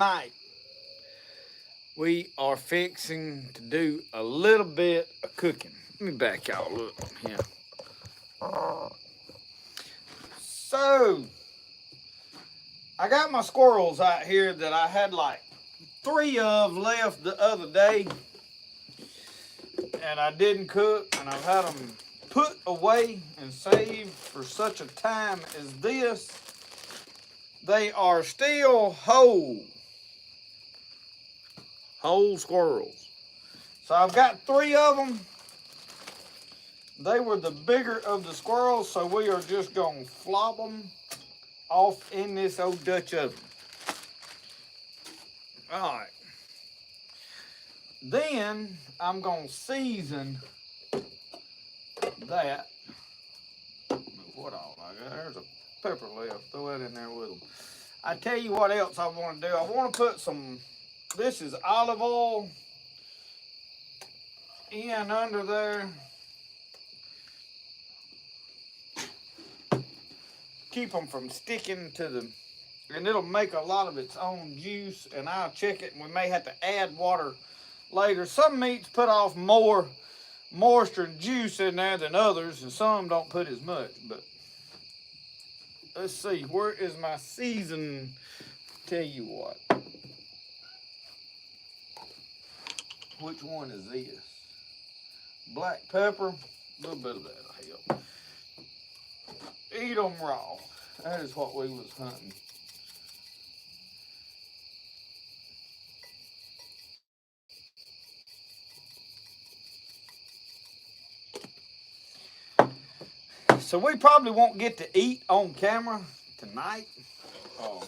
Tonight, we are fixing to do a little bit of cooking. Let me back y'all up here. So, I got my squirrels out here that I had like 3 of left the other day, and I didn't cook, and I've had them put away and saved for such a time as this. They are still whole squirrels. So I've got 3 of them. They were the bigger of the squirrels, so we are just going to flop them off in this old Dutch oven. All right. Then I'm going to season that. What all I got? There's a pepper left. Throw that in there with them. I tell you what else I want to do. I want to put some, this is olive oil in under there. Keep them from sticking to the, and it'll make a lot of its own juice, and I'll check it, and we may have to add water later. Some meats put off more moisture and juice in there than others, and some don't put as much, but let's see, where is my season? Tell you what. Which one is this? Black pepper, a little bit of that will help. Eat them raw. That is what we was hunting. So we probably won't get to eat on camera tonight. Oh.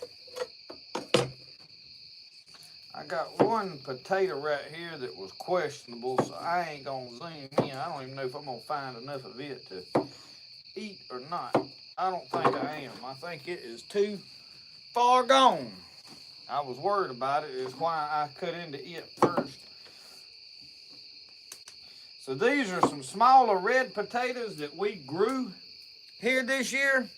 I got one potato right here that was questionable, so I ain't gonna zoom in. I don't even know if I'm gonna find enough of it to eat or not. I don't think I am. I think it is too far gone. I was worried about it, is why I cut into it first. So these are some smaller red potatoes that we grew here this year.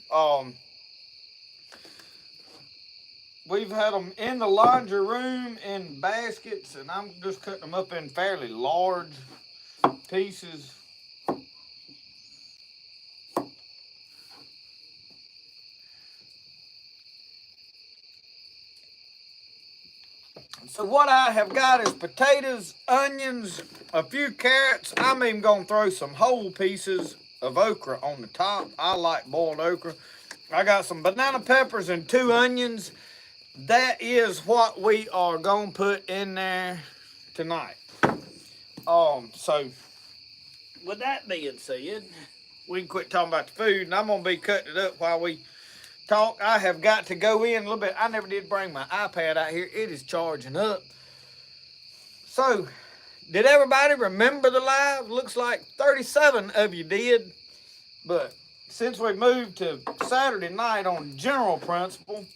We've had them in the laundry room in baskets, and I'm just cutting them up in fairly large pieces. So what I have got is potatoes, onions, a few carrots. I'm even going to throw some whole pieces of okra on the top. I like boiled okra. I got some banana peppers and 2 onions. That is what we are going to put in there tonight. So with that being said, we can quit talking about the food, and I'm going to be cutting it up while we talk. I have got to go in a little bit. I never did bring my iPad out here. It is charging up. So, did everybody remember the live? Looks like 37 of you did. But since we moved to Saturday night on general principle,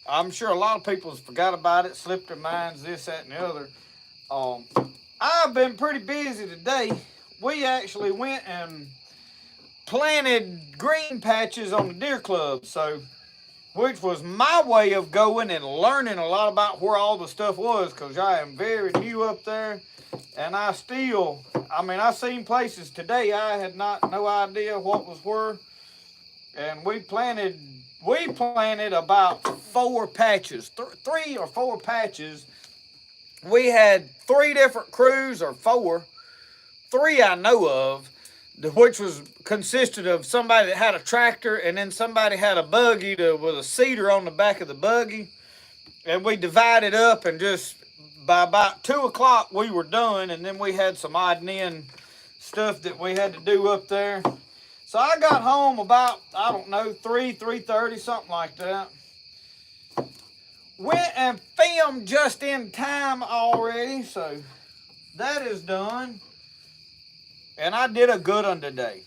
I'm sure a lot of people have forgot about it, slipped their minds, this, that, and the other. I've been pretty busy today. We actually went and planted green patches on the deer club, so which was my way of going and learning a lot about where all the stuff was, because I am very new up there, and I seen places today I had no idea what was where, and we planted about 4 patches, 3 or 4 patches. We had 3 different crews, or 4, 3 I know of, which consisted of somebody that had a tractor, and then somebody had a buggy with a seeder on the back of the buggy, and we divided up, and just by about 2 o'clock we were done, and then we had some odd and end stuff that we had to do up there. So I got home about, I don't know, 3:30, something like that. Went and filmed just in time already, so that is done. And I did a good one today.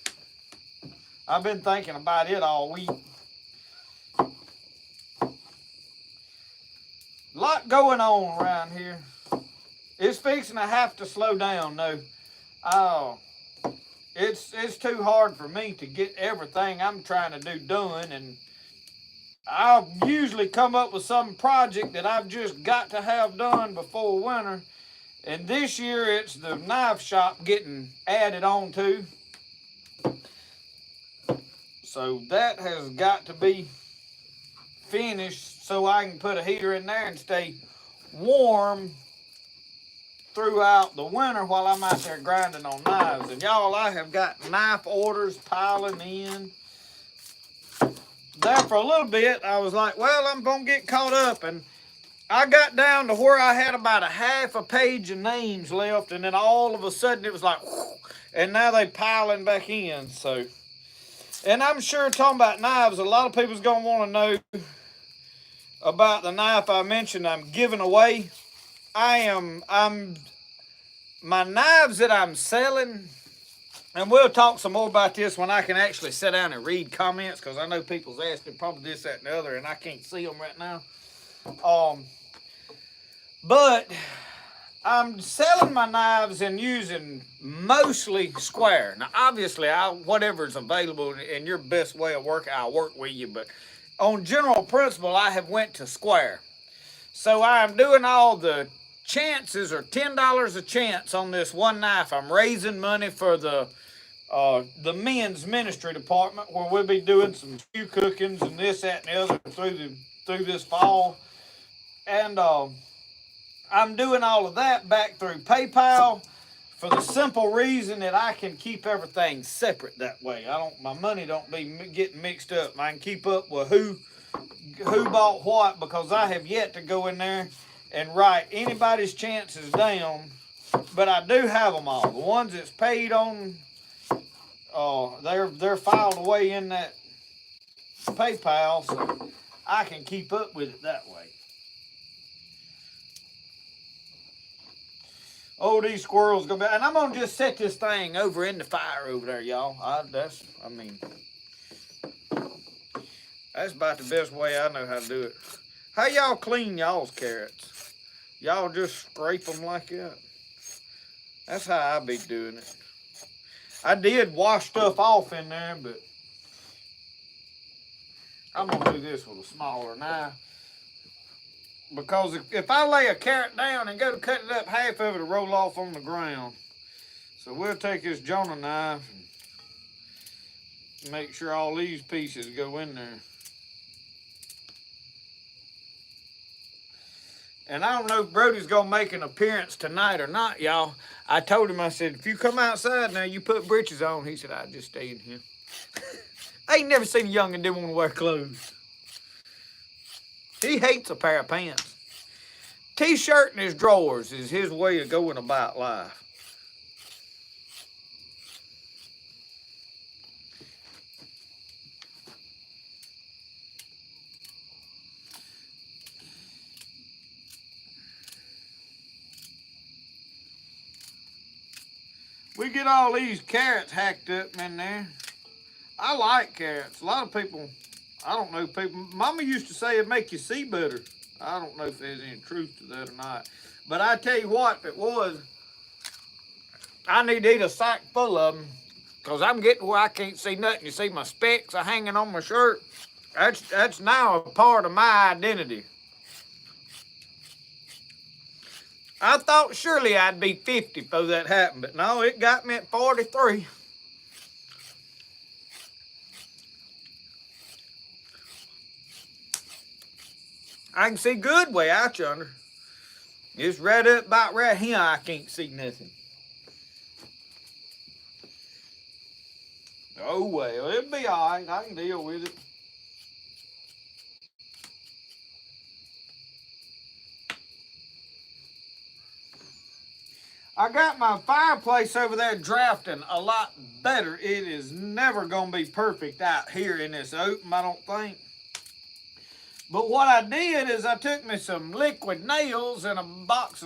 I've been thinking about it all week. A lot going on around here. It's fixing to have to slow down though. It's too hard for me to get everything I'm trying to do done, and I'll usually come up with some project that I've just got to have done before winter. And this year it's the knife shop getting added on to. So that has got to be finished so I can put a heater in there and stay warm throughout the winter while I'm out there grinding on knives. And y'all, I have got knife orders piling in. There for a little bit, I was like, well, I'm going to get caught up. And I got down to where I had about a half a page of names left. And then all of a sudden it was like, whoo, and now they piling back in. So, and I'm sure talking about knives, a lot of people's going to want to know about the knife I mentioned I'm giving away. My knives that I'm selling, and we'll talk some more about this when I can actually sit down and read comments, because I know people's asking probably this, that, and the other, and I can't see them right now. But I'm selling my knives and using mostly square. Now, obviously, whatever's available in your best way of working, I'll work with you. But on general principle, I have went to square. So I'm doing all the chances are $10 a chance on this one knife. I'm raising money for the men's ministry department, where we'll be doing some stew cookings and this, that, and the other through this fall. And I'm doing all of that back through PayPal for the simple reason that I can keep everything separate that way. My money don't be getting mixed up. I can keep up with who bought what, because I have yet to go in there and write anybody's chances down, but I do have them all. The ones that's paid on, they're filed away in that PayPal, so I can keep up with it that way. Oh, these squirrels gonna be, and I'm gonna just set this thing over in the fire over there, y'all. That's about the best way I know how to do it. How y'all clean y'all's carrots? Y'all just scrape them like that? That's how I be doing it. I did wash stuff off in there, but I'm gonna do this with a smaller knife. Because if I lay a carrot down and go to cut it up, half of it will roll off on the ground. So we'll take this Jonah knife and make sure all these pieces go in there. And I don't know if Brody's going to make an appearance tonight or not, y'all. I told him, I said, if you come outside now, you put britches on. He said, I'll just stay in here. I ain't never seen a youngin' didn't want to wear clothes. He hates a pair of pants. T-shirt in his drawers is his way of going about life. We get all these carrots hacked up in there. I like carrots. A lot of people, I don't know, Mama used to say it'd make you see better. I don't know if there's any truth to that or not. But I tell you what, if it was, I need to eat a sack full of them, because I'm getting where I can't see nothing. You see my specks are hanging on my shirt? That's now a part of my identity. I thought surely I'd be 50 before that happened, but no, it got me at 43. I can see good way out yonder. It's right up about right here, I can't see nothing. Oh well, it'll be all right. I can deal with it. I got my fireplace over there drafting a lot better. It is never going to be perfect out here in this open, I don't think. But what I did is I took me some liquid nails and a box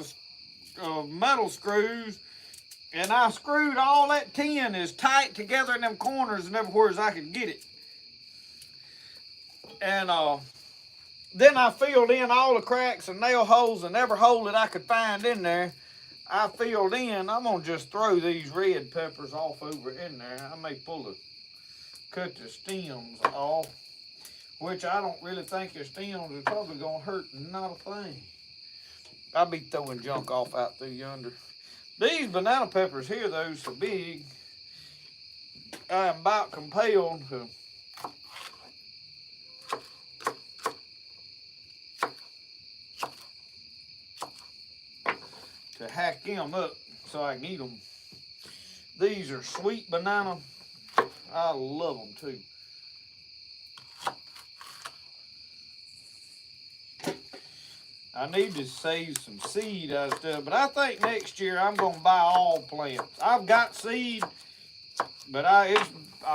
of metal screws, and I screwed all that tin as tight together in them corners and everywhere as I could get it. And then I filled in all the cracks and nail holes, and every hole that I could find in there, I filled in. I'm going to just throw these red peppers off over in there. I may cut the stems off. which I don't really think their stems is probably gonna hurt not a thing. I'll be throwing junk off out through yonder. These banana peppers here, though, so big, I am about compelled to hack them up so I can eat them. These are sweet banana. I love them too. I need to save some seed out of stuff, but I think next year I'm gonna buy all plants. I've got seed, but I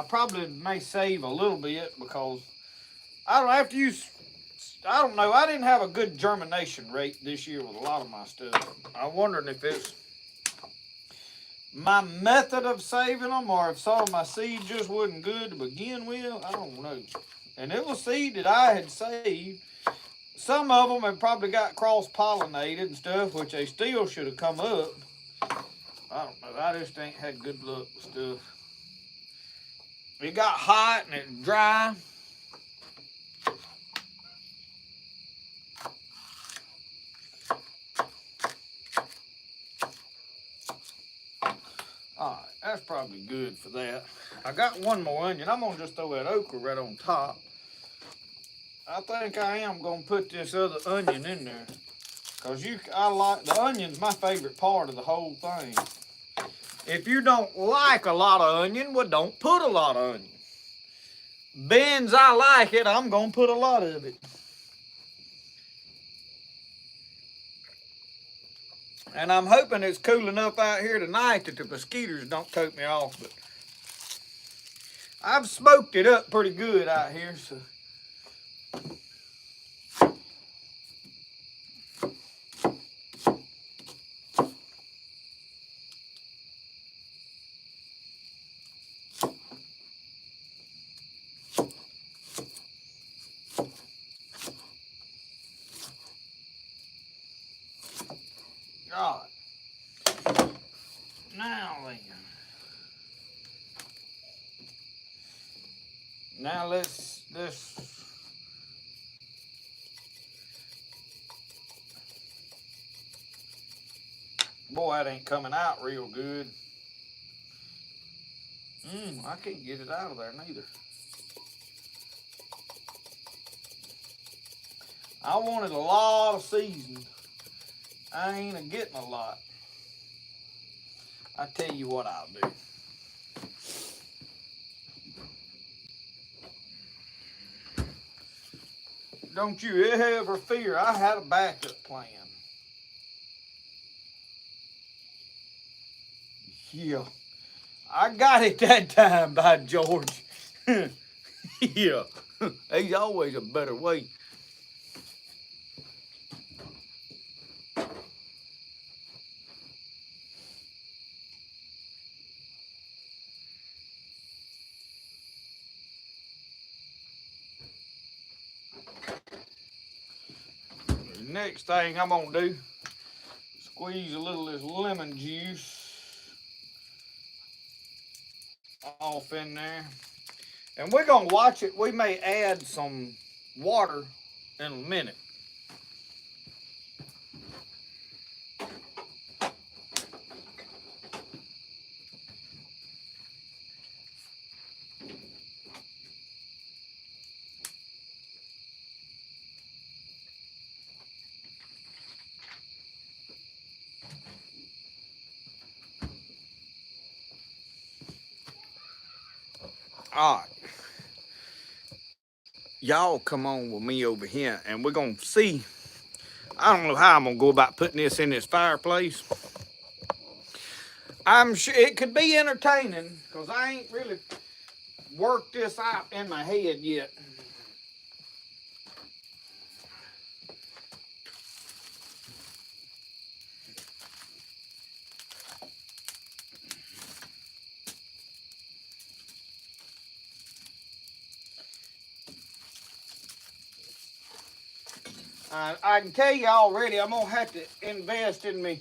probably may save a little bit because I don't have to use. I don't know. I didn't have a good germination rate this year with a lot of my stuff. I'm wondering if it's my method of saving them or if some of my seed just wasn't good to begin with. I don't know. And it was seed that I had saved. Some of them have probably got cross-pollinated and stuff, which they still should have come up. I don't know. I just ain't had good luck with stuff. It got hot and it's dry. Alright, that's probably good for that. I got one more onion. I'm going to just throw that okra right on top. I think I am going to put this other onion in there. Because I like, the onion's my favorite part of the whole thing. If you don't like a lot of onion, well, don't put a lot of onion. Beans, I like it, I'm going to put a lot of it. And I'm hoping it's cool enough out here tonight that the mosquitoes don't take me off. But I've smoked it up pretty good out here, so. God. Now then. Now let's boy, that ain't coming out real good. I can't get it out of there neither. I wanted a lot of seasoning. I ain't getting a lot. I tell you what I'll do. Don't you ever fear, I had a backup plan. Yeah. I got it that time, by George. Yeah. There's always a better way. Next thing I'm gonna do, squeeze a little of this lemon juice off in there. And we're gonna watch it. We may add some water in a minute. All right. Y'all come on with me over here and we're gonna see. I don't know how I'm gonna go about putting this in this fireplace. I'm sure it could be entertaining because I ain't really worked this out in my head yet. I can tell you already, I'm gonna have to invest in me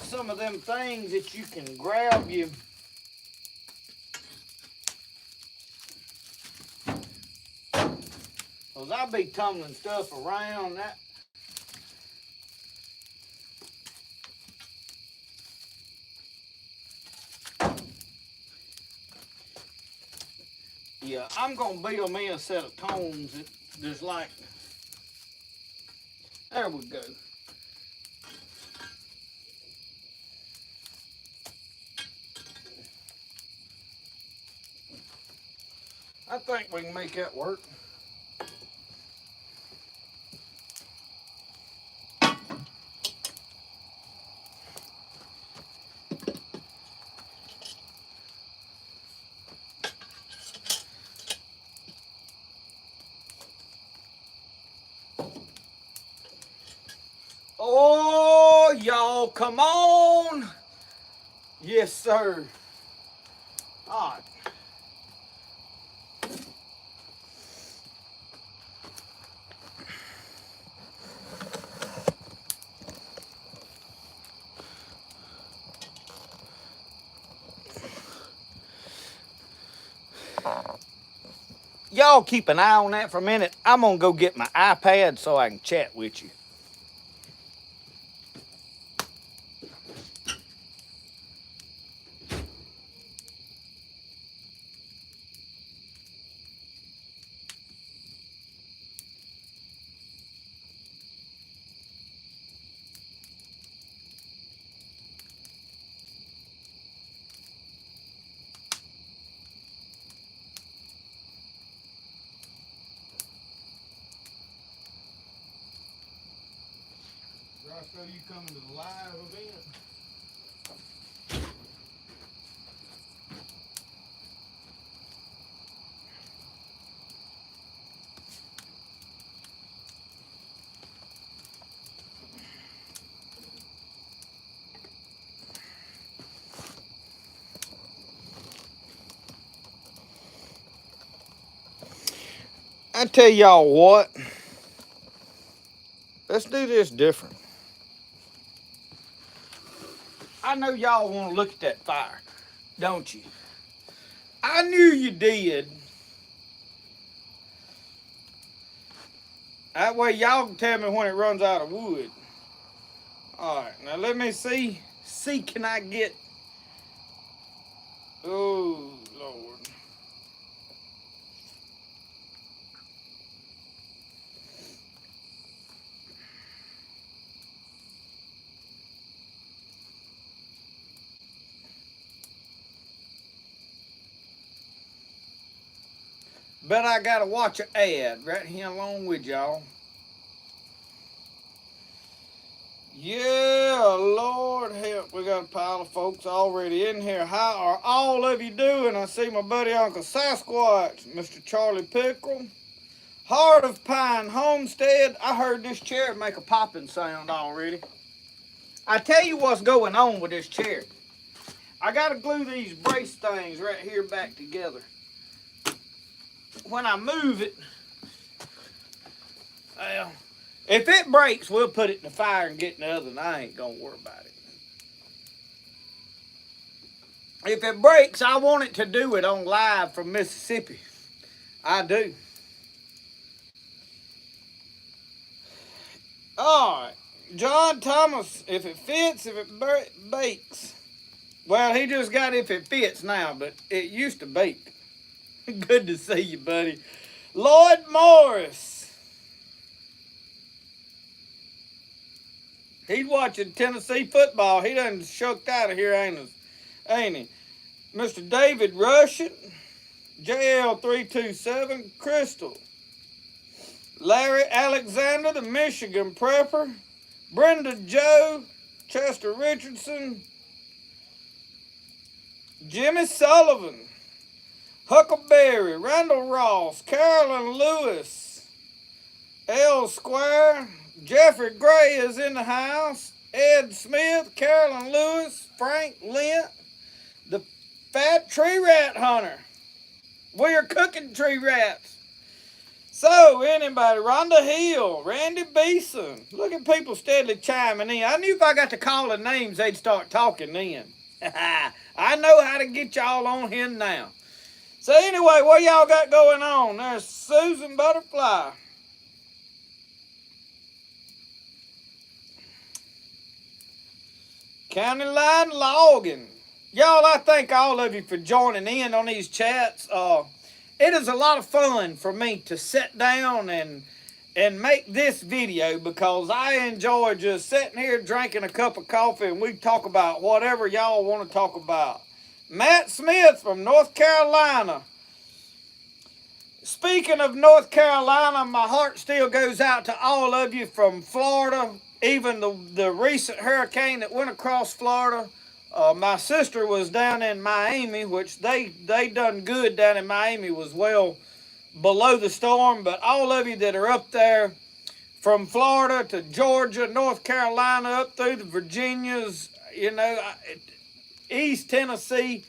some of them things that you can grab you Because I'll be tumbling stuff around that. Yeah, I'm going to build me a set of tones that just like, there we go. I think we can make that work. Oh, y'all, come on. Yes, sir. All right. Y'all keep an eye on that for a minute. I'm going to go get my iPad so I can chat with you. Roscoe, you coming to the live event? I tell y'all what, let's do this different. I know y'all want to look at that fire, don't you? I knew you did. That way y'all can tell me when it runs out of wood. All right, now let me see. Can I get, oh, Lord. Bet I gotta watch an ad right here along with y'all. Yeah, Lord help. We got a pile of folks already in here. How are all of you doing? I see my buddy Uncle Sasquatch, Mr. Charlie Pickerel. Heart of Pine Homestead. I heard this chair make a popping sound already. I tell you what's going on with this chair. I gotta glue these brace things right here back together. When I move it, well, if it breaks, we'll put it in the fire and get in the oven. I ain't gonna worry about it. If it breaks, I want it to do it on live from Mississippi. I do. All right. John Thomas, if it fits, if it bakes. Well, he just got if it fits now, but it used to bake. Good to see you, buddy. Lloyd Morris. He's watching Tennessee football. He done shucked out of here, ain't he? Mr. David Russian, JL327, Crystal, Larry Alexander, the Michigan Prepper, Brenda Joe, Chester Richardson, Jimmy Sullivan, Huckleberry, Randall Ross, Carolyn Lewis, L. Square, Jeffrey Gray is in the house, Ed Smith, Carolyn Lewis, Frank Lint, the Fat Tree Rat Hunter. We are cooking tree rats. So, anybody, Rhonda Hill, Randy Beeson. Look at people steadily chiming in. I knew if I got to calling names, they'd start talking then. I know how to get y'all on here now. So anyway, what y'all got going on? There's Susan Butterfly. County line logging. Y'all, I thank all of you for joining in on these chats. It is a lot of fun for me to sit down and make this video because I enjoy just sitting here drinking a cup of coffee and we talk about whatever y'all want to talk about. Matt Smith from North Carolina. Speaking of North Carolina, my heart still goes out to all of you from Florida, even the recent hurricane that went across Florida. My sister was down in Miami, which they done good down in Miami, was well below the storm. But all of you that are up there from Florida to Georgia, North Carolina, up through the Virginias, East Tennessee,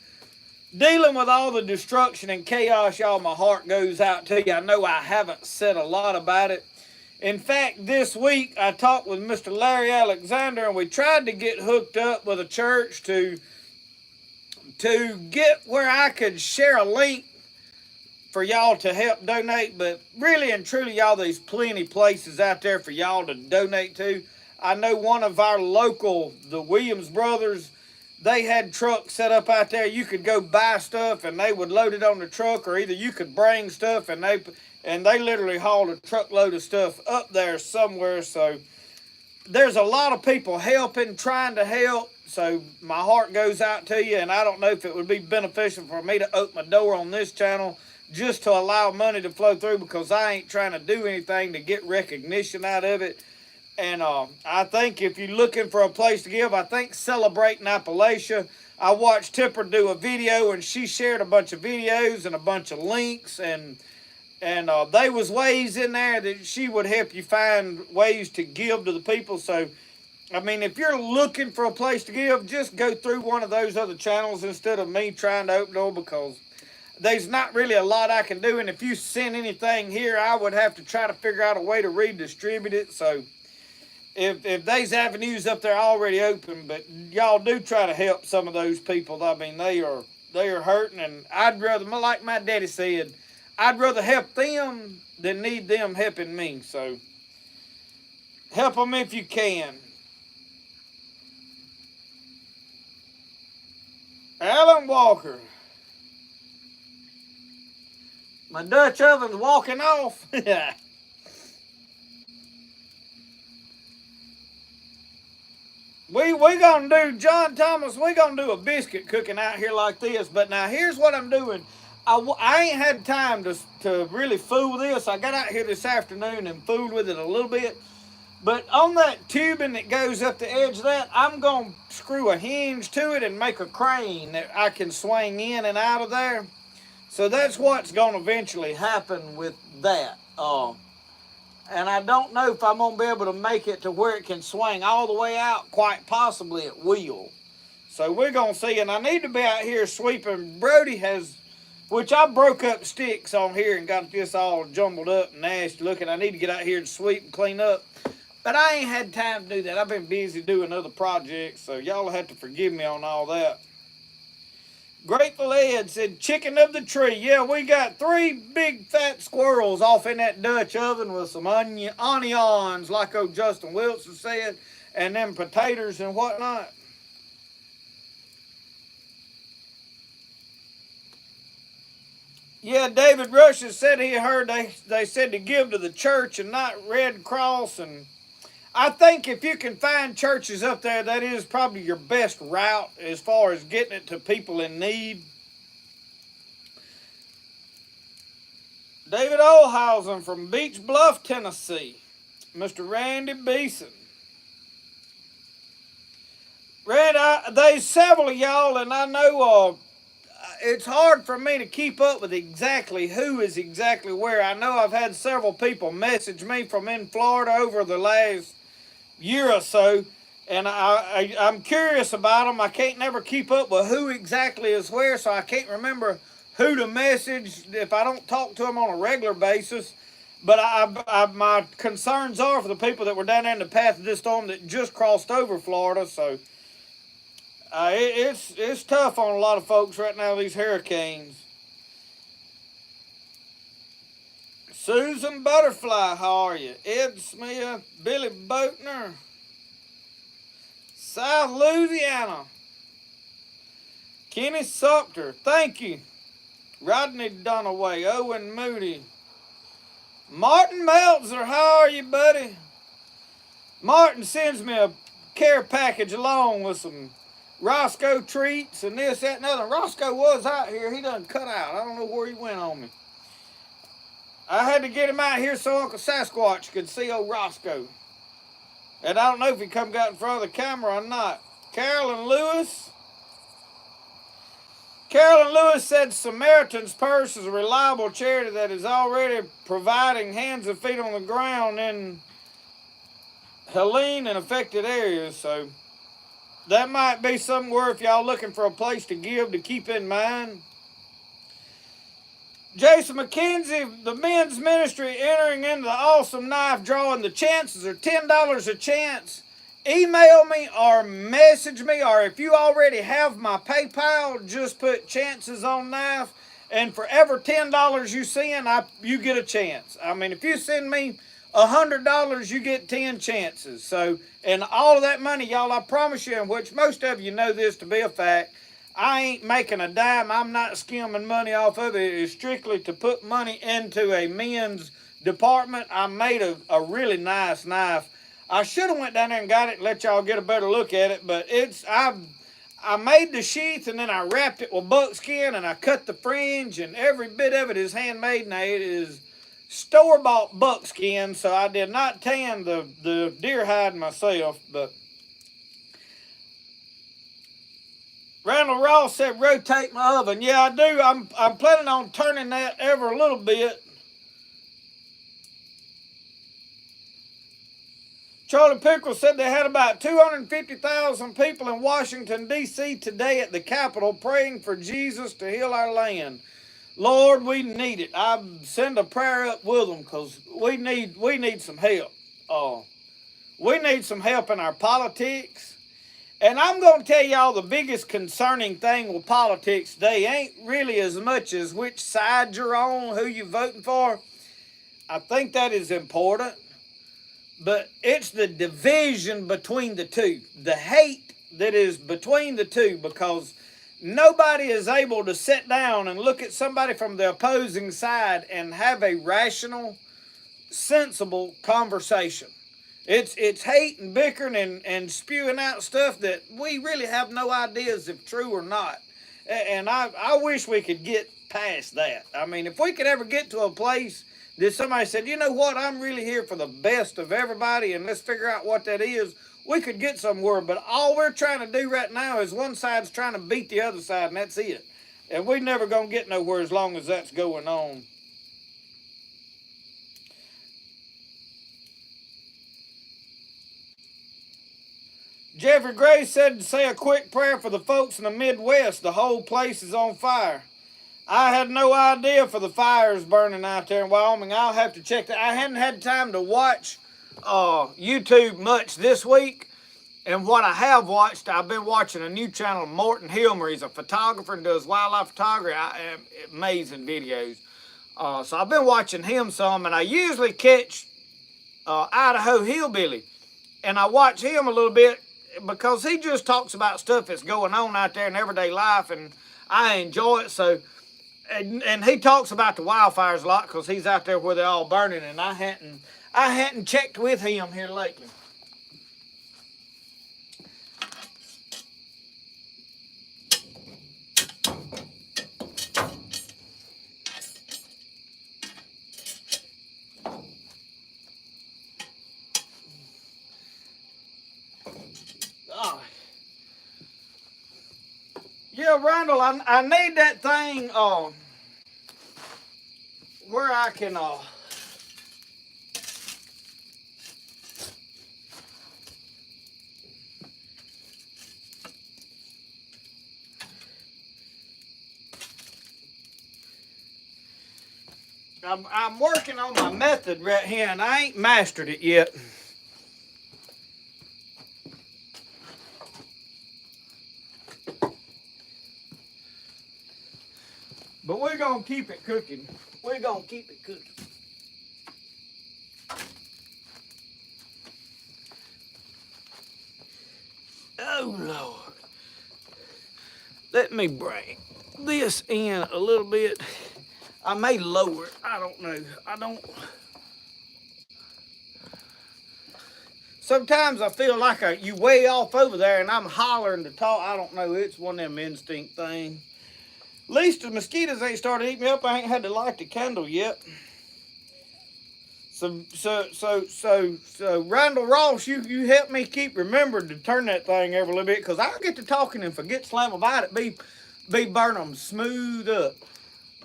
dealing with all the destruction and chaos, y'all, my heart goes out to you. I know I haven't said a lot about it. In fact, this week I talked with Mr. Larry Alexander and we tried to get hooked up with a church to get where I could share a link for y'all to help donate. But really and truly, y'all, there's plenty places out there for y'all to donate to. I know one of our local, the Williams brothers, they had trucks set up out there. You could go buy stuff and they would load it on the truck, or either you could bring stuff and they literally hauled a truckload of stuff up there somewhere. So there's a lot of people helping, trying to help. So my heart goes out to you, and I don't know if it would be beneficial for me to open my door on this channel just to allow money to flow through, because I ain't trying to do anything to get recognition out of it. And I think if you're looking for a place to give, I think Celebrating Appalachia. I watched Tipper do a video, and she shared a bunch of videos and a bunch of links, and there was ways in there that she would help you find ways to give to the people. So, I mean, if you're looking for a place to give, just go through one of those other channels instead of me trying to open door, because there's not really a lot I can do. And if you send anything here, I would have to try to figure out a way to redistribute it. So if there's avenues up there already open, but y'all do try to help some of those people. I mean, they are hurting, and I'd rather, like my daddy said, I'd rather help them than need them helping me. So help them if you can. Alan Walker. My Dutch oven's walking off. We gonna do, John Thomas, we gonna do a biscuit cooking out here like this. But now here's what I'm doing. I ain't had time to really fool with this. I got out here this afternoon and fooled with it a little bit. But on that tubing that goes up the edge of that, I'm going to screw a hinge to it and make a crane that I can swing in and out of there. So that's what's going to eventually happen with that. And I don't know if I'm going to be able to make it to where it can swing all the way out. Quite possibly it will. So we're going to see. And I need to be out here sweeping. Brody has, which I broke up sticks on here and got this all jumbled up and nasty looking. I need to get out here and sweep and clean up. But I ain't had time to do that. I've been busy doing other projects, so y'all have to forgive me on all that. Grateful Ed said, chicken of the tree. Yeah, we got 3 big fat squirrels off in that Dutch oven with some onions, like old Justin Wilson said, and them potatoes and whatnot. Yeah, David Rush said he heard they said to give to the church and not Red Cross. And I think if you can find churches up there, that is probably your best route as far as getting it to people in need. David Olhausen from Beach Bluff, Tennessee. Mr. Randy Beeson. Randy, there's several of y'all, and I know it's hard for me to keep up with exactly who is exactly where. I know I've had several people message me from in Florida over the last year or so, and I'm curious about them. I can't never keep up with who exactly is where, so I can't remember who to message if I don't talk to them on a regular basis. But my concerns are for the people that were down there in the path of this storm that just crossed over Florida. So it's tough on a lot of folks right now, these hurricanes. Susan Butterfly, how are you? Ed Smith, Billy Boatner, South Louisiana, Kenny Sumter, thank you. Rodney Dunaway, Owen Moody, Martin Meltzer, how are you, buddy? Martin sends me a care package along with some Roscoe treats and this, that, and other. Roscoe was out here. He done cut out. I don't know where he went on me. I had to get him out here so Uncle Sasquatch could see old Roscoe. And I don't know if he come got in front of the camera or not. Carolyn Lewis. Carolyn Lewis said Samaritan's Purse is a reliable charity that is already providing hands and feet on the ground in Helene and affected areas. So that might be somewhere if y'all looking for a place to give to keep in mind. Jason McKenzie, the men's ministry entering into the awesome knife drawing. The chances are $10 a chance. Email me or message me, or if you already have my PayPal, just put chances on knife. And for every $10 you send, you get a chance. I mean, if you send me $100, you get 10 chances. So, and all of that money, y'all, I promise you, and which most of you know this to be a fact, I ain't making a dime. I'm not skimming money off of it. It's strictly to put money into a men's department. I made a really nice knife. I should have went down there and got it and let y'all get a better look at it, but I made the sheath and then I wrapped it with buckskin and I cut the fringe, and every bit of it is handmade. Now it is store-bought buckskin, so I did not tan the deer hide myself. But Randall Ross said rotate my oven. Yeah, I do. I'm planning on turning that ever a little bit. Charlie Pickle said they had about 250,000 people in Washington, D.C. today at the Capitol praying for Jesus to heal our land. Lord, we need it. I send a prayer up with them because we need some help. We need some help in our politics. And I'm going to tell y'all the biggest concerning thing with politics today ain't really as much as which side you're on, who you're voting for. I think that is important. But it's the division between the two, the hate that is between the two, because nobody is able to sit down and look at somebody from the opposing side and have a rational, sensible conversation. It's hate and bickering and spewing out stuff that we really have no ideas if true or not. And I wish we could get past that. I mean, if we could ever get to a place that somebody said, you know what, I'm really here for the best of everybody, and let's figure out what that is, we could get somewhere. But all we're trying to do right now is one side's trying to beat the other side, and that's it. And we're never going to get nowhere as long as that's going on. Jeffrey Gray said to say a quick prayer for the folks in the Midwest. The whole place is on fire. I had no idea for the fires burning out there in Wyoming. I'll have to check that. I hadn't had time to watch YouTube much this week. And what I have watched, I've been watching a new channel, Morton Hilmer. He's a photographer and does wildlife photography. Amazing videos. So I've been watching him some, and I usually catch Idaho Hillbilly. And I watch him a little bit because he just talks about stuff that's going on out there in everyday life, and I enjoy it. So, and he talks about the wildfires a lot because he's out there where they're all burning, and I hadn't checked with him here lately. Yeah, Randall, I need that thing where I can I'm working on my method right here, and I ain't mastered it yet. But we're going to keep it cooking. We're going to keep it cooking. Oh, Lord. Let me bring this in a little bit. I may lower it. I don't know. Sometimes I feel like you way off over there and I'm hollering to talk. I don't know. It's one of them instinct things. At least the mosquitoes ain't started eating me up. I ain't had to light the candle yet. So, Randall Ross, you help me keep remembering to turn that thing every little bit, because I'll get to talking and forget slam about it. Be burn them smooth up.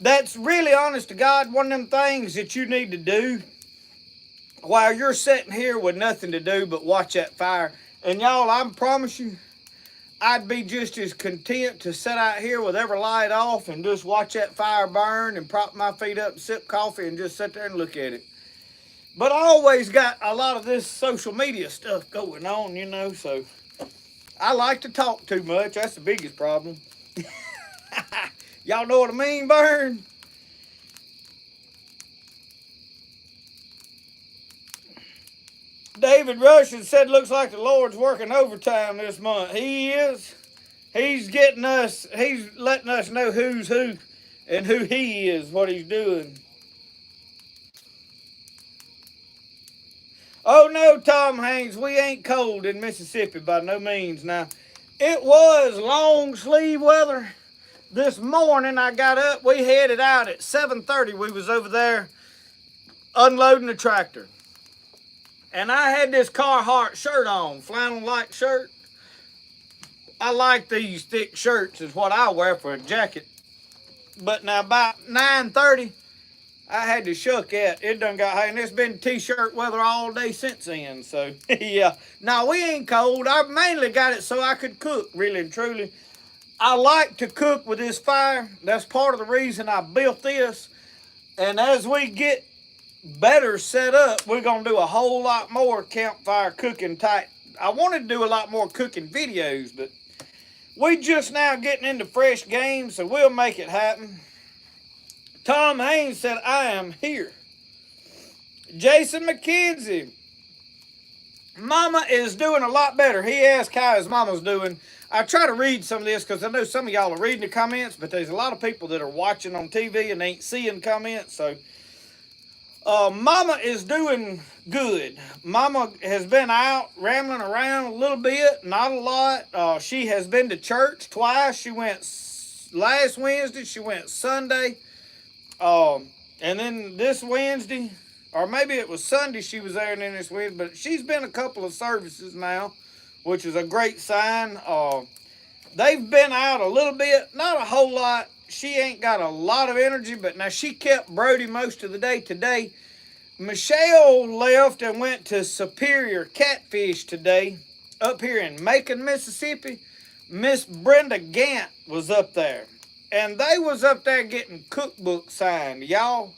That's really, honest to God, one of them things that you need to do while you're sitting here with nothing to do but watch that fire. And y'all, I promise you, I'd be just as content to sit out here with every light off and just watch that fire burn and prop my feet up and sip coffee and just sit there and look at it. But I always got a lot of this social media stuff going on, you know, so I like to talk too much. That's the biggest problem. Y'all know what I mean, Burn? David Russian said, looks like the Lord's working overtime this month. He is. He's letting us know who's who and who he is, what he's doing. Oh no, Tom Hanks, we ain't cold in Mississippi by no means. Now, it was long sleeve weather. This morning I got up, we headed out at 7:30. We was over there unloading the tractor. And I had this Carhartt shirt on, flannel-like shirt. I like these thick shirts is what I wear for a jacket. But now about 9:30, I had to shuck that. It done got high, and it's been t-shirt weather all day since then. So, yeah. Now, we ain't cold. I mainly got it so I could cook, really and truly. I like to cook with this fire. That's part of the reason I built this. And as we get better set up, we're going to do a whole lot more campfire cooking type. I wanted to do a lot more cooking videos, but we just now getting into fresh game, so we'll make it happen. Tom Haynes said, I am here. Jason McKenzie. Mama is doing a lot better. He asked how his mama's doing. I try to read some of this because I know some of y'all are reading the comments, but there's a lot of people that are watching on TV and ain't seeing comments. So, Mama is doing good. Mama has been out rambling around a little bit, not a lot. She has been to church twice. She went last Wednesday. She went Sunday. And then this Wednesday, or maybe it was Sunday she was there and then this Wednesday, but she's been a couple of services now, which is a great sign. They've been out a little bit, not a whole lot. She ain't got a lot of energy, but now she kept Brody most of the day today. Michelle left and went to Superior Catfish today, up here in Macon, Mississippi. Miss Brenda Gant was up there. And they was up there getting cookbooks signed. Y'all,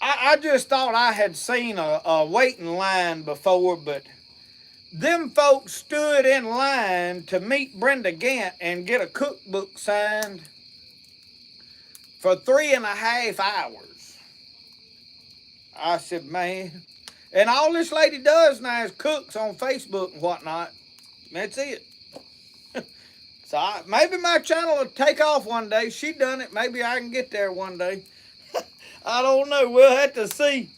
I just thought I had seen a waiting line before, but them folks stood in line to meet Brenda Gant and get a cookbook signed for 3.5 hours. I said, man. And all this lady does now is cooks on Facebook and whatnot. That's it. So maybe my channel will take off one day. She done it. Maybe I can get there one day. I don't know. We'll have to see.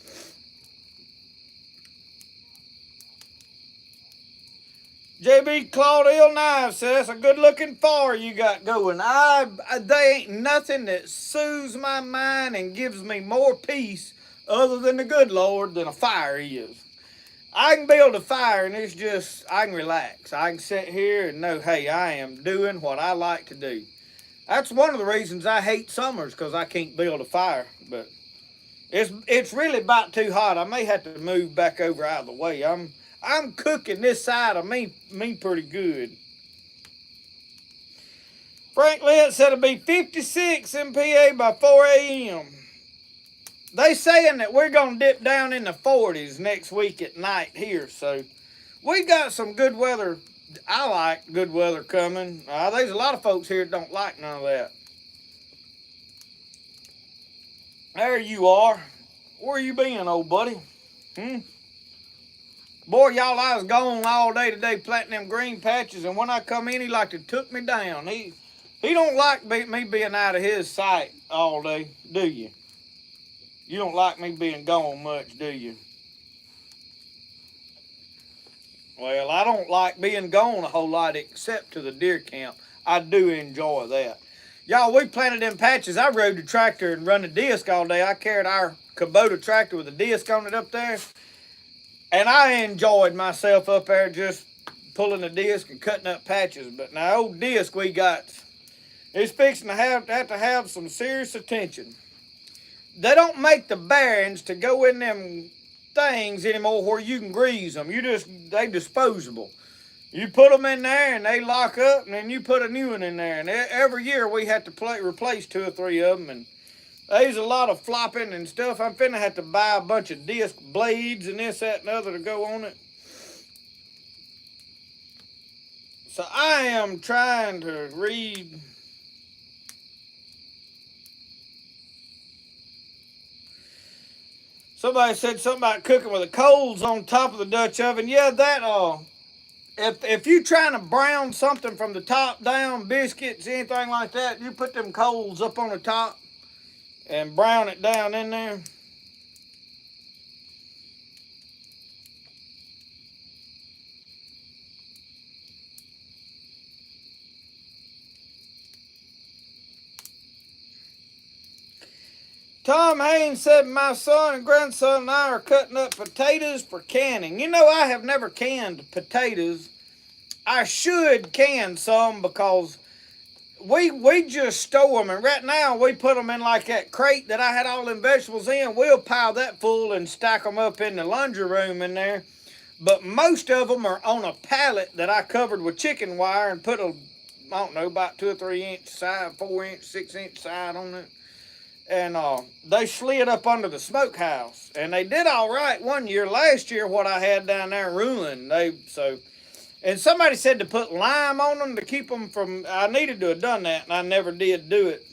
JB Claudel Knives says, that's a good-looking fire you got going. They ain't nothing that soothes my mind and gives me more peace other than the good Lord than a fire is. I can build a fire and it's just, I can relax. I can sit here and know, hey, I am doing what I like to do. That's one of the reasons I hate summers, because I can't build a fire. But it's really about too hot. I may have to move back over out of the way. I'm cooking this side of me pretty good. Frank Lent said it'll be 56 in PA by 4 a.m. They saying that we're going to dip down in the 40s next week at night here. So we got some good weather. I like good weather coming. There's a lot of folks here that don't like none of that. There you are. Where you been, old buddy? Boy, y'all, I was gone all day today planting them green patches, and when I come in, he like to took me down. He don't like me being out of his sight all day, do you? You don't like me being gone much, do you? Well, I don't like being gone a whole lot except to the deer camp. I do enjoy that. Y'all, we planted them patches. I rode the tractor and run the disc all day. I carried our Kubota tractor with a disc on it up there. And I enjoyed myself up there just pulling the disc and cutting up patches. But now, old disc we got, it's fixing to have some serious attention. They don't make the bearings to go in them things anymore where you can grease them. They disposable. You put them in there and they lock up, and then you put a new one in there. And every year we have to replace 2 or 3 of them. And there's a lot of flopping and stuff. I'm finna have to buy a bunch of disc blades and this, that, and other to go on it. So I am trying to read. Somebody said something about cooking with the coals on top of the Dutch oven. Yeah, that if you trying to brown something from the top down, biscuits, anything like that, you put them coals up on the top and brown it down in there. Tom Haynes said my son and grandson and I are cutting up potatoes for canning. You know, I have never canned potatoes. I should can some because we just store them, and right now we put them in like that crate that I had all them vegetables in. We'll pile that full and stack them up in the laundry room in there. But most of them are on a pallet that I covered with chicken wire and put I don't know, about 2 or 3 inch side, 4 inch, 6 inch side on it. And they slid up under the smokehouse. And they did all right one year. Last year, what I had down there ruined. And somebody said to put lime on them to keep them from. I needed to have done that, and I never did do it.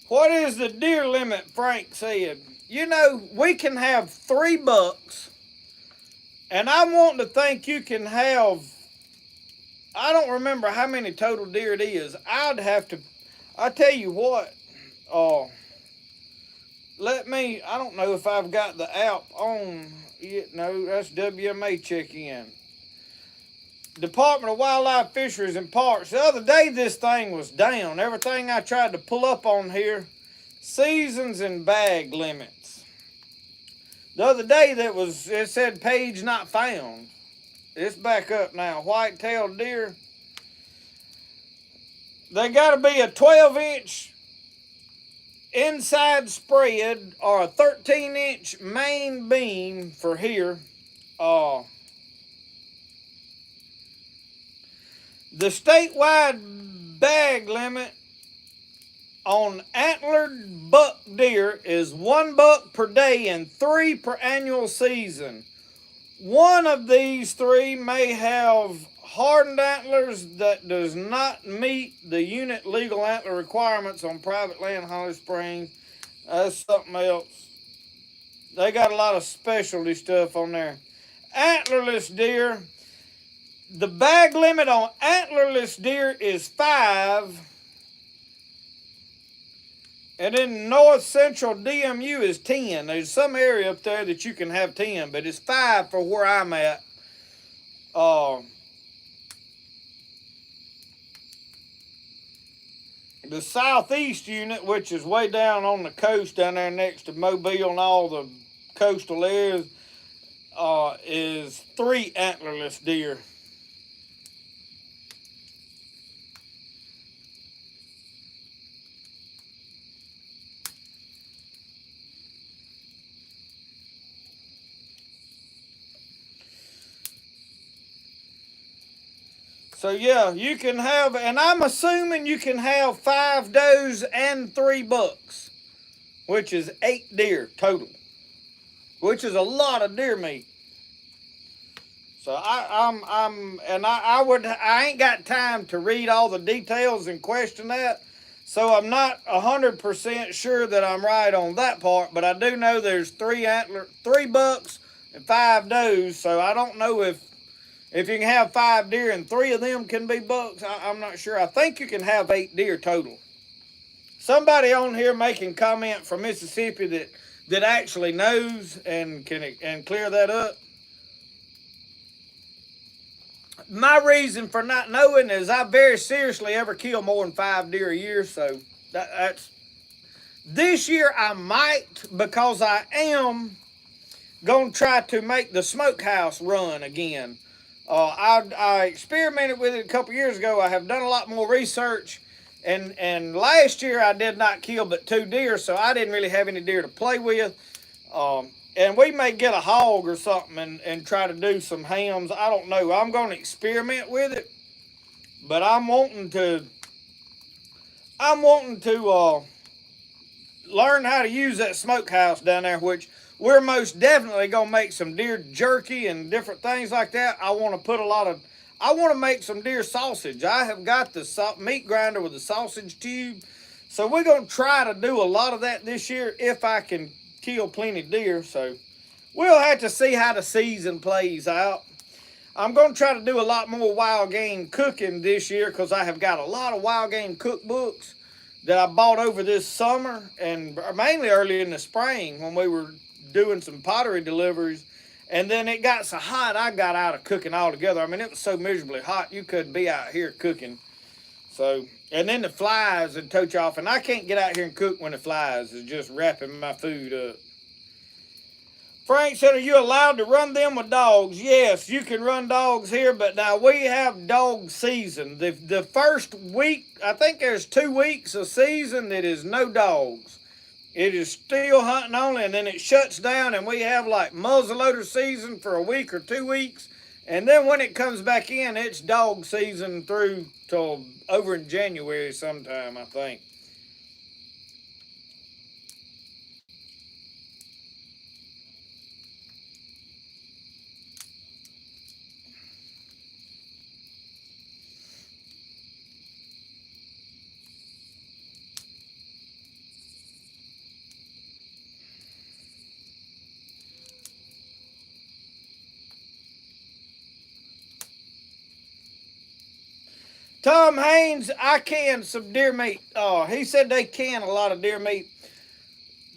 What is the deer limit, Frank said? You know, we can have 3 bucks, and I'm wanting to think you can have, I don't remember how many total deer it is. I tell you what, I don't know if I've got the app on it. No, that's WMA check-in. Department of Wildlife, Fisheries, and Parks. The other day, this thing was down. Everything I tried to pull up on here, seasons and bag limits. The other day, it said page not found. It's back up now. White-tailed deer. They got to be a 12-inch inside spread or a 13-inch main beam for here. The statewide bag limit on antlered buck deer is 1 buck per day and 3 per annual season. One of these 3 may have hardened antlers that does not meet the unit legal antler requirements on private land, Holly Springs. That's something else. They got a lot of specialty stuff on there. Antlerless deer. The bag limit on antlerless deer is 5. And in north central DMU is 10. There's some area up there that you can have 10, but it's 5 for where I'm at. The southeast unit, which is way down on the coast down there next to Mobile and all the coastal areas, is 3 antlerless deer. So yeah, you can have, and I'm assuming you can have 5 does and 3 bucks, which is 8 deer total. which is a lot of deer meat. So I ain't got time to read all the details and question that. So I'm not 100% sure that I'm right on that part, but I do know there's three bucks and five does. So I don't know if you can have five deer and three of them can be bucks. I'm not sure. I think you can have 8 deer total. Somebody on here making comment from Mississippi that actually knows and can clear that up. My reason for not knowing is I very seriously ever kill more than 5 deer a year. So that's this year I might, because I am gonna try to make the smokehouse run again. I experimented with it a couple years ago. I have done a lot more research, and last year I did not kill but 2 deer, so I didn't really have any deer to play with. And we may get a hog or something and try to do some hams. I don't know. I'm going to experiment with it, but I'm wanting to learn how to use that smokehouse down there, which we're most definitely going to make some deer jerky and different things like that. I want to make some deer sausage. I have got the meat grinder with the sausage tube. So we're going to try to do a lot of that this year if I can kill plenty of deer. So we'll have to see how the season plays out. I'm going to try to do a lot more wild game cooking this year because I have got a lot of wild game cookbooks that I bought over this summer and mainly early in the spring when we were doing some pottery deliveries. And then it got so hot, I got out of cooking altogether. I mean, it was so miserably hot, you couldn't be out here cooking. So, and then the flies would tote you off, and I can't get out here and cook when the flies is just wrapping my food up. Frank said, are you allowed to run them with dogs? Yes, you can run dogs here, but now we have dog season. The first week, I think there's 2 weeks of season that is no dogs. It is still hunting only, and then it shuts down, and we have like muzzleloader season for a week or 2 weeks. And then when it comes back in, it's dog season through till over in January sometime, I think. Tom Haynes, I canned some deer meat. He said they can a lot of deer meat.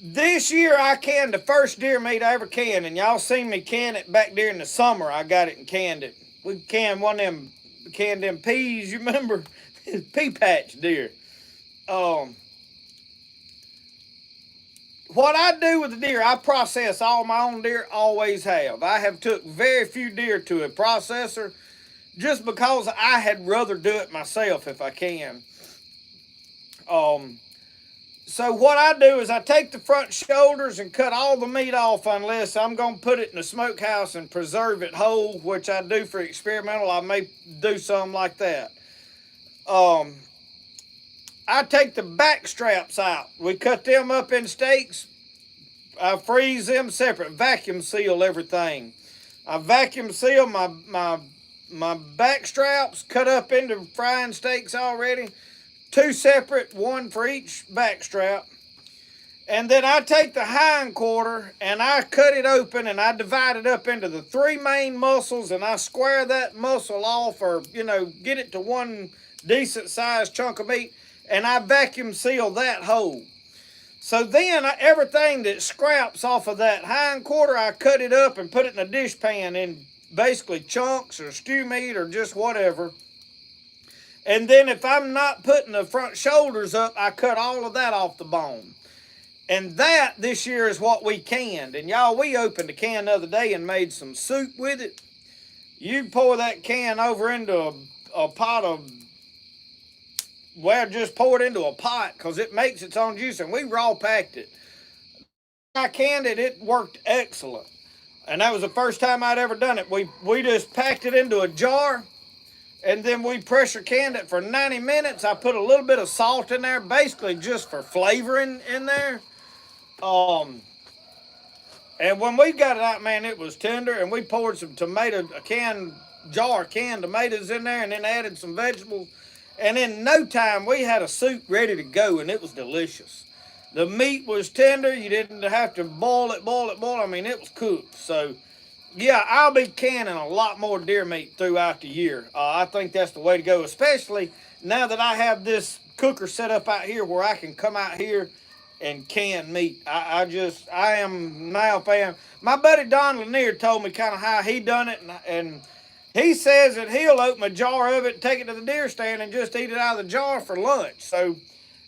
This year I canned the first deer meat I ever canned, and y'all seen me can it back during the summer. I got it and canned it. We canned them peas, you remember? Pea patch deer. Um, what I do with the deer, I process all my own deer, always have. I have took very few deer to a processor just because I had rather do it myself if I can. So what I do is I take the front shoulders and cut all the meat off unless I'm going to put it in the smokehouse and preserve it whole, which I do for experimental. I may do something like that. I take the back straps out. We cut them up in steaks. I freeze them separate, vacuum seal everything. I vacuum seal my back straps, cut up into frying steaks already. 2 separate, one for each back strap. And then I take the hind quarter and I cut it open and I divide it up into the 3 main muscles and I square that muscle off, or, get it to one decent sized chunk of meat, and I vacuum seal that whole. So then everything that scraps off of that hind quarter, I cut it up and put it in a dish pan in basically chunks or stew meat or just whatever. And then if I'm not putting the front shoulders up, I cut all of that off the bone. And that this year is what we canned. And y'all, we opened a can the other day and made some soup with it. You pour that can over into a pot of, well, just pour it into a pot because it makes its own juice. And we raw packed it. I canned it, it worked excellent. And that was the first time I'd ever done it. We just packed it into a jar. And then we pressure canned it for 90 minutes. I put a little bit of salt in there, basically just for flavoring in there. And when we got it out, man, it was tender. And we poured some jar of canned tomatoes in there, and then added some vegetables. And in no time, we had a soup ready to go, and it was delicious. The meat was tender. You didn't have to boil it, boil it, boil it. I mean, it was cooked. So, yeah, I'll be canning a lot more deer meat throughout the year. I think that's the way to go, especially now that I have this cooker set up out here where I can come out here and can meat. I am now a fan. My buddy Don Lanier told me kind of how he done it, and he says that he'll open a jar of it, take it to the deer stand, and just eat it out of the jar for lunch. So,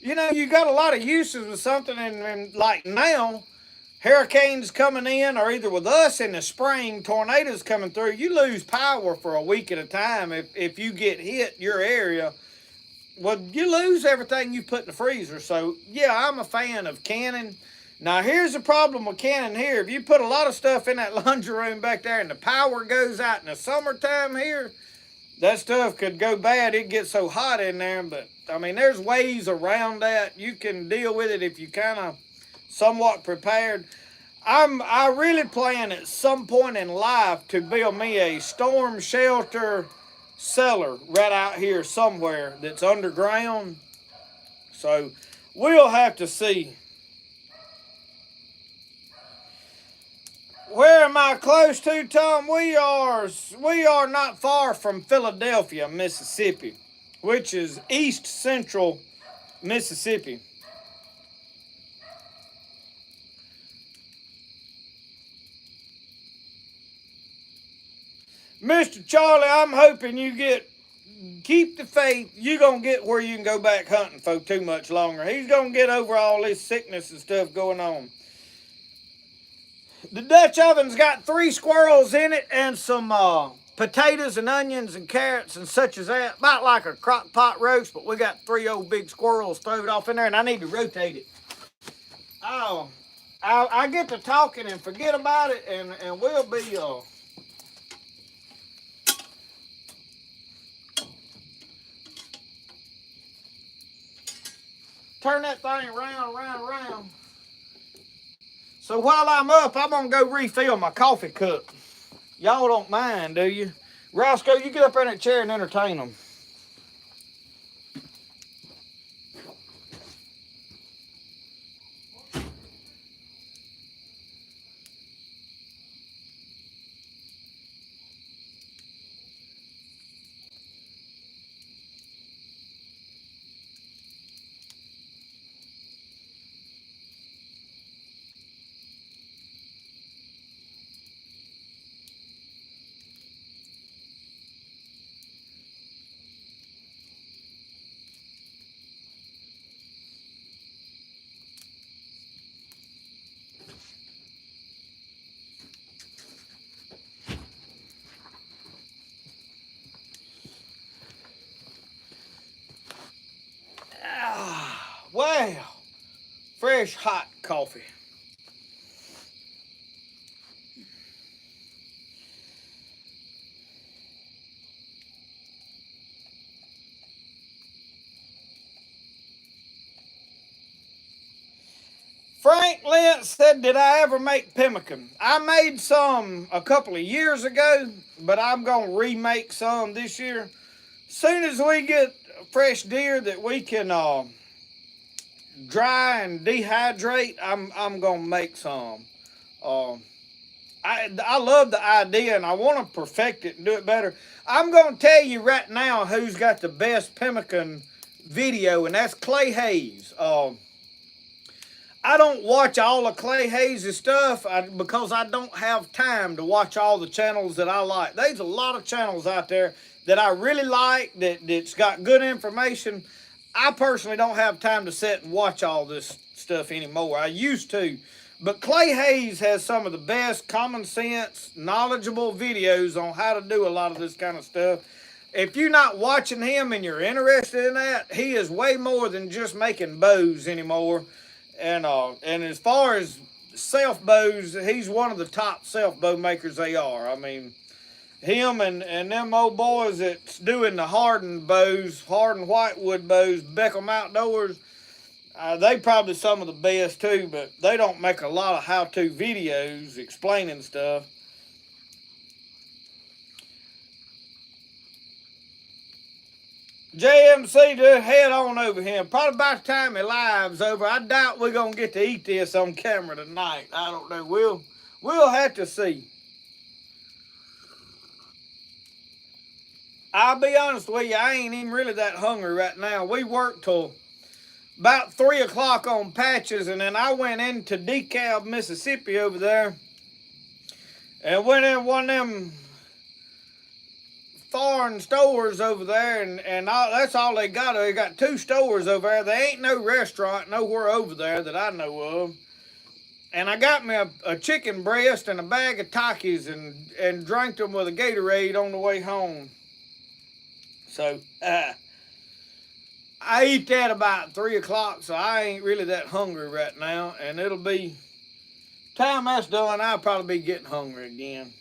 you know, you got a lot of uses with something, and like now, hurricanes coming in, or either with us in the spring, tornadoes coming through, you lose power for a week at a time if you get hit your area. Well, you lose everything you put in the freezer. So, yeah, I'm a fan of canning. Now, here's the problem with canning here. If you put a lot of stuff in that laundry room back there and the power goes out in the summertime here, that stuff could go bad. It gets so hot in there. But, I mean, there's ways around that. You can deal with it if you kind of somewhat prepared. I really plan at some point in life to build me a storm shelter cellar right out here somewhere that's underground. So we'll have to see. Where am I close to, Tom? We are not far from Philadelphia, Mississippi, which is east central Mississippi. Mr. Charlie, I'm hoping keep the faith. You're going to get where you can go back hunting for too much longer. He's going to get over all this sickness and stuff going on. The Dutch oven's got 3 squirrels in it and some potatoes and onions and carrots and such as that. About like a crock pot roast, but we got 3 old big squirrels thrown off in there, and I need to rotate it. Oh, I get to talking and forget about it, and we'll be... turn that thing around. So while I'm up, I'm going to go refill my coffee cup. Y'all don't mind, do you? Roscoe, you get up in that chair and entertain them. Wow, fresh hot coffee. Frank Lentz said, did I ever make pemmican? I made some a couple of years ago, but I'm going to remake some this year. As soon as we get fresh deer that we can dry and dehydrate, I'm gonna make some. I love the idea, and I want to perfect it and do it better. I'm gonna tell you right now who's got the best pemmican video, and that's Clay Hayes. I don't watch all of Clay Hayes' stuff because I don't have time to watch all the channels that I like. There's a lot of channels out there that I really like that's got good information. I personally don't have time to sit and watch all this stuff anymore. I used to. But Clay Hayes has some of the best common sense, knowledgeable videos on how to do a lot of this kind of stuff. If you're not watching him and you're interested in that, he is way more than just making bows anymore. And as far as self bows, he's one of the top self bow makers they are. I mean, him and them old boys that's doing the hardened bows, hardened whitewood bows, Beckham Outdoors. They probably some of the best too, but they don't make a lot of how-to videos explaining stuff. JMC, just head on over here. Probably by the time the live's over, I doubt we're gonna get to eat this on camera tonight. I don't know. We'll have to see. I'll be honest with you, I ain't even really that hungry right now. We worked till about 3 o'clock on patches, and then I went into DeKalb, Mississippi over there, and went in one of them foreign stores over there, and that's all they got. They got 2 stores over there. There ain't no restaurant nowhere over there that I know of. And I got me a chicken breast and a bag of Takis and drank them with a Gatorade on the way home. So, I eat that about 3 o'clock, so I ain't really that hungry right now. And it'll be, time that's done, I'll probably be getting hungry again.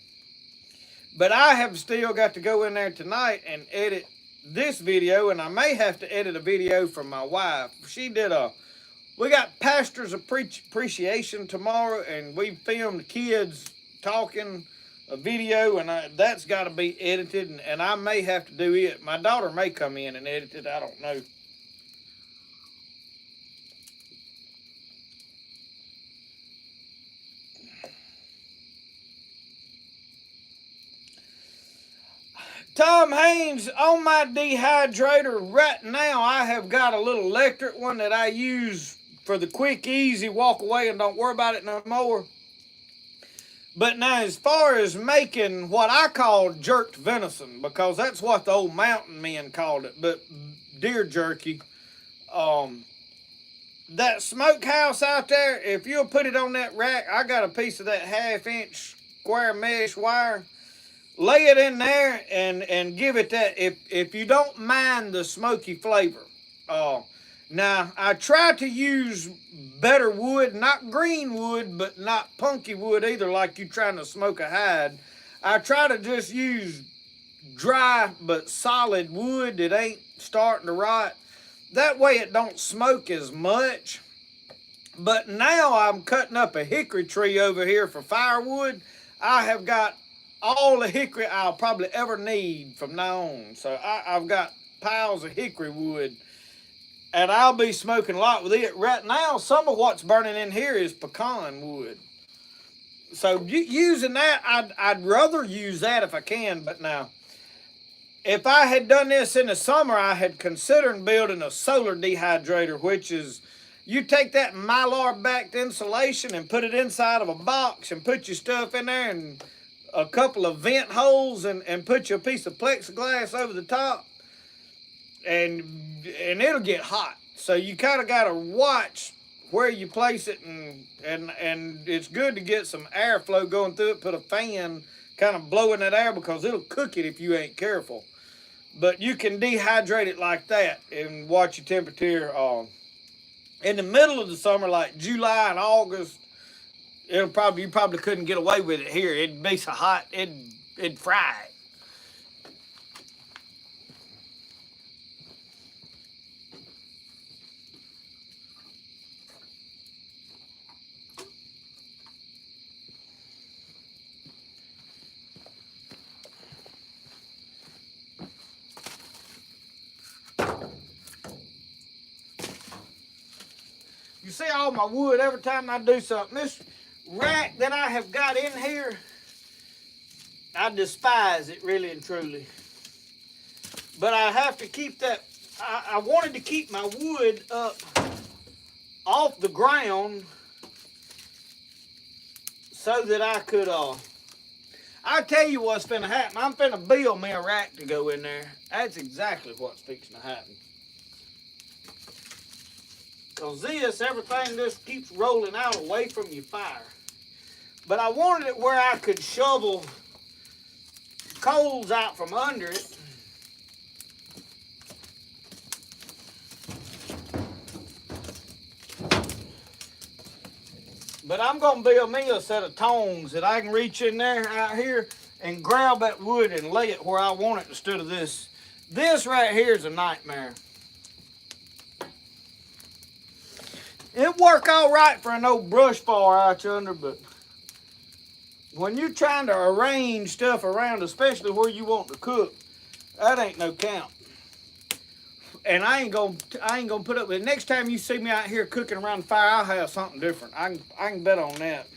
But I have still got to go in there tonight and edit this video, and I may have to edit a video for my wife. We got Pastor's Appreciation tomorrow, and we filmed kids talking a video, and that's got to be edited, and I may have to do it. My daughter may come in and edit it, I don't know. Tom Haynes, on my dehydrator right now, I have got a little electric one that I use for the quick, easy walk away and don't worry about it no more. But now, as far as making what I call jerked venison, because that's what the old mountain men called it, but deer jerky, that smokehouse out there, if you'll put it on that rack, I got a piece of that 1/2-inch square mesh wire. Lay it in there and give it that, if you don't mind the smoky flavor. Now, I try to use better wood, not green wood, but not punky wood either, like you trying to smoke a hide. I try to just use dry but solid wood that ain't starting to rot. That way it don't smoke as much. But now I'm cutting up a hickory tree over here for firewood. I have got all the hickory I'll probably ever need from now on. So I've got piles of hickory wood, and I'll be smoking a lot with it. Right now, some of what's burning in here is pecan wood. So using that, I'd rather use that if I can. But now, if I had done this in the summer, I had considered building a solar dehydrator, which is, you take that mylar-backed insulation and put it inside of a box and put your stuff in there and a couple of vent holes and put you a piece of plexiglass over the top, and it'll get hot. So you kind of got to watch where you place it, and it's good to get some airflow going through it. Put a fan kind of blowing that air, because it'll cook it if you ain't careful. But you can dehydrate it like that and watch your temperature. In the middle of the summer, like July and August, you probably couldn't get away with it here. It'd be so hot, it'd fry it. You see all my wood every time I do something. This rack that I have got in here, I despise it really and truly. But I have to keep that, I wanted to keep my wood up off the ground so that I could, I tell you what's finna happen. I'm finna build me a rack to go in there. That's exactly what's fixing to happen. Because everything just keeps rolling out away from your fire. But I wanted it where I could shovel coals out from under it. But I'm going to build me a set of tongs that I can reach in there out here and grab that wood and lay it where I want it instead of this. This right here is a nightmare. It work all right for an old brush fire out yonder, but when you're trying to arrange stuff around, especially where you want to cook, that ain't no count. And I ain't gonna put up with it. Next time you see me out here cooking around the fire, I'll have something different. I can bet on that.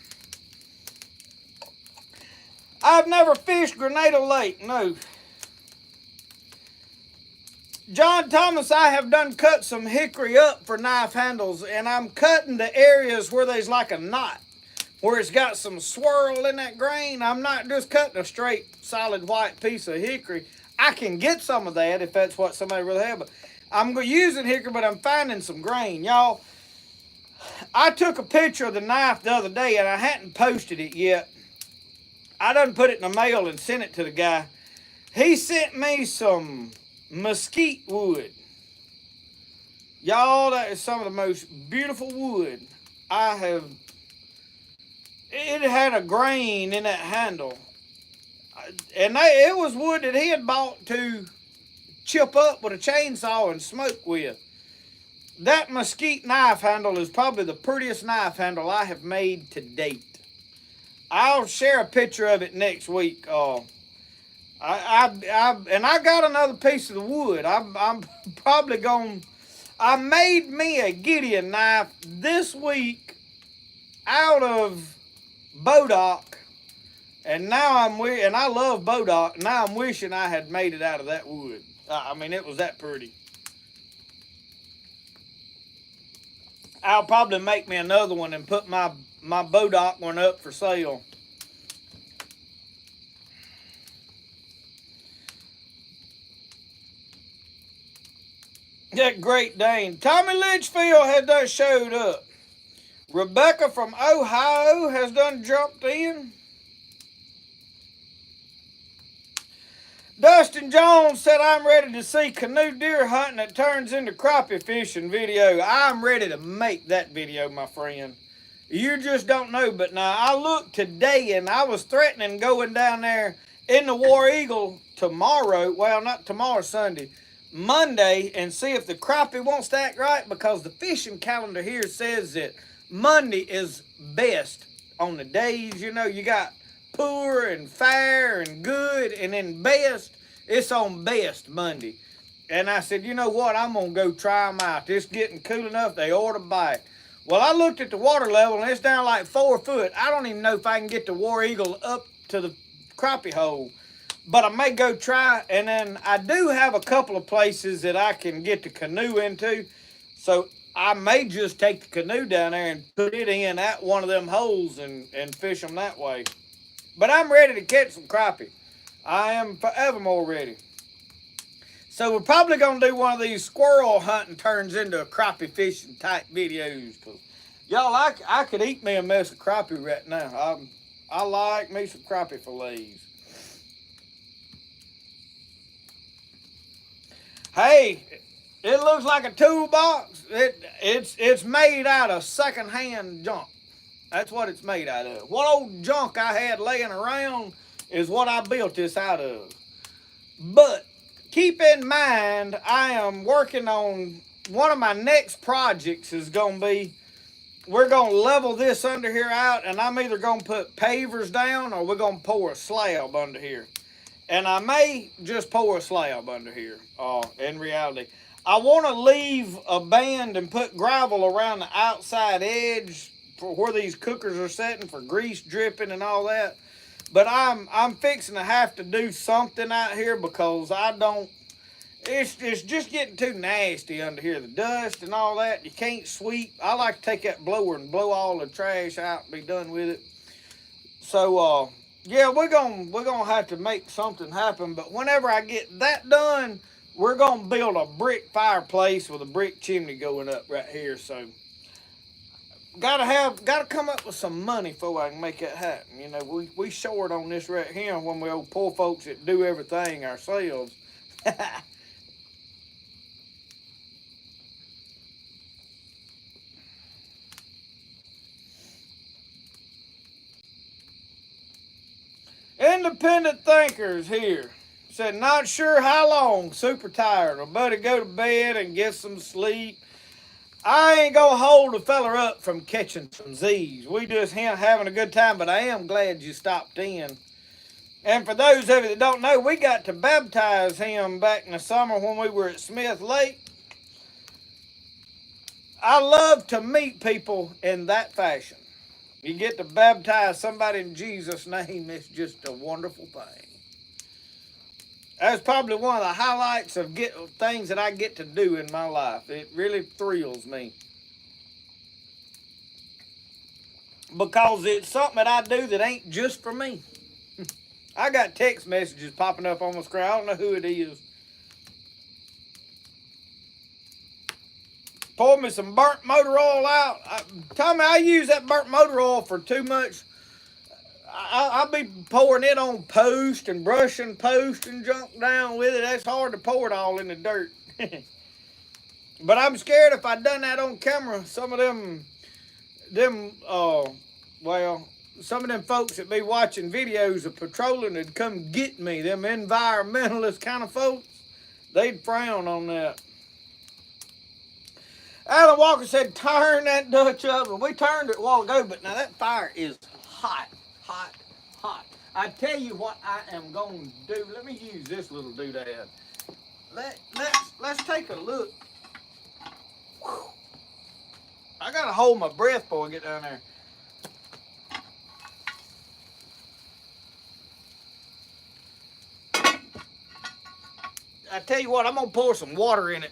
I've never fished Grenada Lake, no. John Thomas, I have done cut some hickory up for knife handles, and I'm cutting the areas where there's like a knot, where it's got some swirl in that grain. I'm not just cutting a straight, solid white piece of hickory. I can get some of that if that's what somebody really have, but I'm using hickory, but I'm finding some grain. Y'all, I took a picture of the knife the other day, and I hadn't posted it yet. I done put it in the mail and sent it to the guy. He sent me some mesquite wood. Y'all, that is some of the most beautiful wood I have. It had a grain in that handle. And it was wood that he had bought to chip up with a chainsaw and smoke with. That mesquite knife handle is probably the prettiest knife handle I have made to date. I'll share a picture of it next week. I got another piece of the wood. I'm probably going. I made me a Gideon knife this week out of Bodock, and now and I love Bodock. Now I'm wishing I had made it out of that wood. I mean, it was that pretty. I'll probably make me another one and put my Bodock one up for sale. That Great Dane. Tommy Litchfield has done showed up. Rebecca from Ohio has done jumped in. Dustin Jones said, I'm ready to see canoe deer hunting that turns into crappie fishing video. I'm ready to make that video, my friend. You just don't know. But now, I looked today and I was threatening going down there in the War Eagle tomorrow. Well, not tomorrow, Sunday. Monday, and see if the crappie won't stack right, because the fishing calendar here says that Monday is best on the days. You know, you got poor and fair and good, and then best, it's on best Monday. And I said, you know what, I'm going to go try them out. It's getting cool enough, they ought to bite. Well, I looked at the water level, and it's down like 4 foot. I don't even know if I can get the War Eagle up to the crappie hole. But I may go try, and then I do have a couple of places that I can get the canoe into. So I may just take the canoe down there and put it in at one of them holes and fish them that way. But I'm ready to catch some crappie. I am forevermore ready. So we're probably going to do one of these squirrel hunting turns into a crappie fishing type videos. Cause y'all, I could eat me a mess of crappie right now. I like me some crappie fillets. Hey, it looks like a toolbox. It's made out of secondhand junk. That's what it's made out of. What old junk I had laying around is what I built this out of. But keep in mind, I am working on one of my next projects is going to be, we're going to level this under here out, and I'm either going to put pavers down or we're going to pour a slab under here. And I may just pour a slab under here, in reality. I want to leave a band and put gravel around the outside edge for where these cookers are setting for grease dripping and all that. But I'm fixing to have to do something out here because it's just getting too nasty under here. The dust and all that, you can't sweep. I like to take that blower and blow all the trash out and be done with it. So, yeah, we're gonna have to make something happen. But whenever I get that done, we're gonna build a brick fireplace with a brick chimney going up right here. So gotta come up with some money before I can make that happen. You know, we short on this right here when we old poor folks that do everything ourselves. Independent thinkers here said, not sure how long, super tired. I better go to bed and get some sleep. I ain't gonna hold a feller up from catching some Z's. We just having a good time, but I am glad you stopped in. And for those of you that don't know, we got to baptize him back in the summer when we were at Smith Lake. I love to meet people in that fashion. You get to baptize somebody in Jesus' name, it's just a wonderful thing. That's probably one of the highlights of things that I get to do in my life. It really thrills me. Because it's something that I do that ain't just for me. I got text messages popping up on my screen. I don't know who it is. Pour me some burnt motor oil out. Tommy, I use that burnt motor oil for too much. I'll be pouring it on post and brushing post and junk down with it. That's hard to pour it all in the dirt. But I'm scared if I done that on camera, some of them some of them folks that be watching videos of patrolling would come get me. Them environmentalist kind of folks, they'd frown on that. Alan Walker said, turn that Dutch oven. We turned it a while ago, but now that fire is hot, hot, hot. I tell you what I am going to do. Let me use this little doodad. Let's take a look. Whew. I got to hold my breath before I get down there. I tell you what, I'm going to pour some water in it.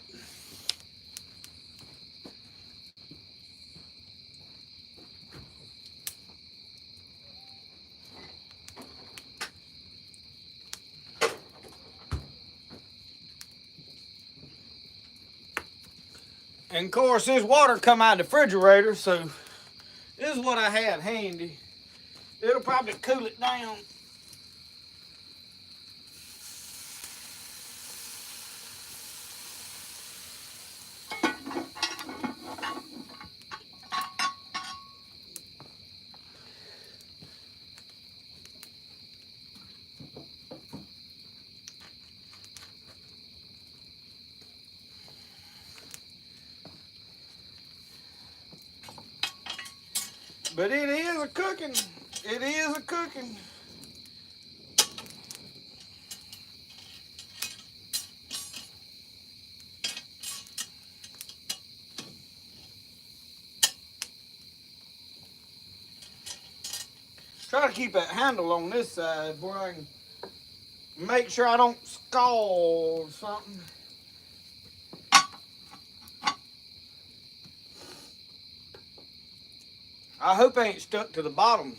And of course, this water come out of the refrigerator, so this is what I had handy. It'll probably cool it down. But it is a cooking. It is a cooking. Try to keep that handle on this side where I can make sure I don't scald something. I hope I ain't stuck to the bottom.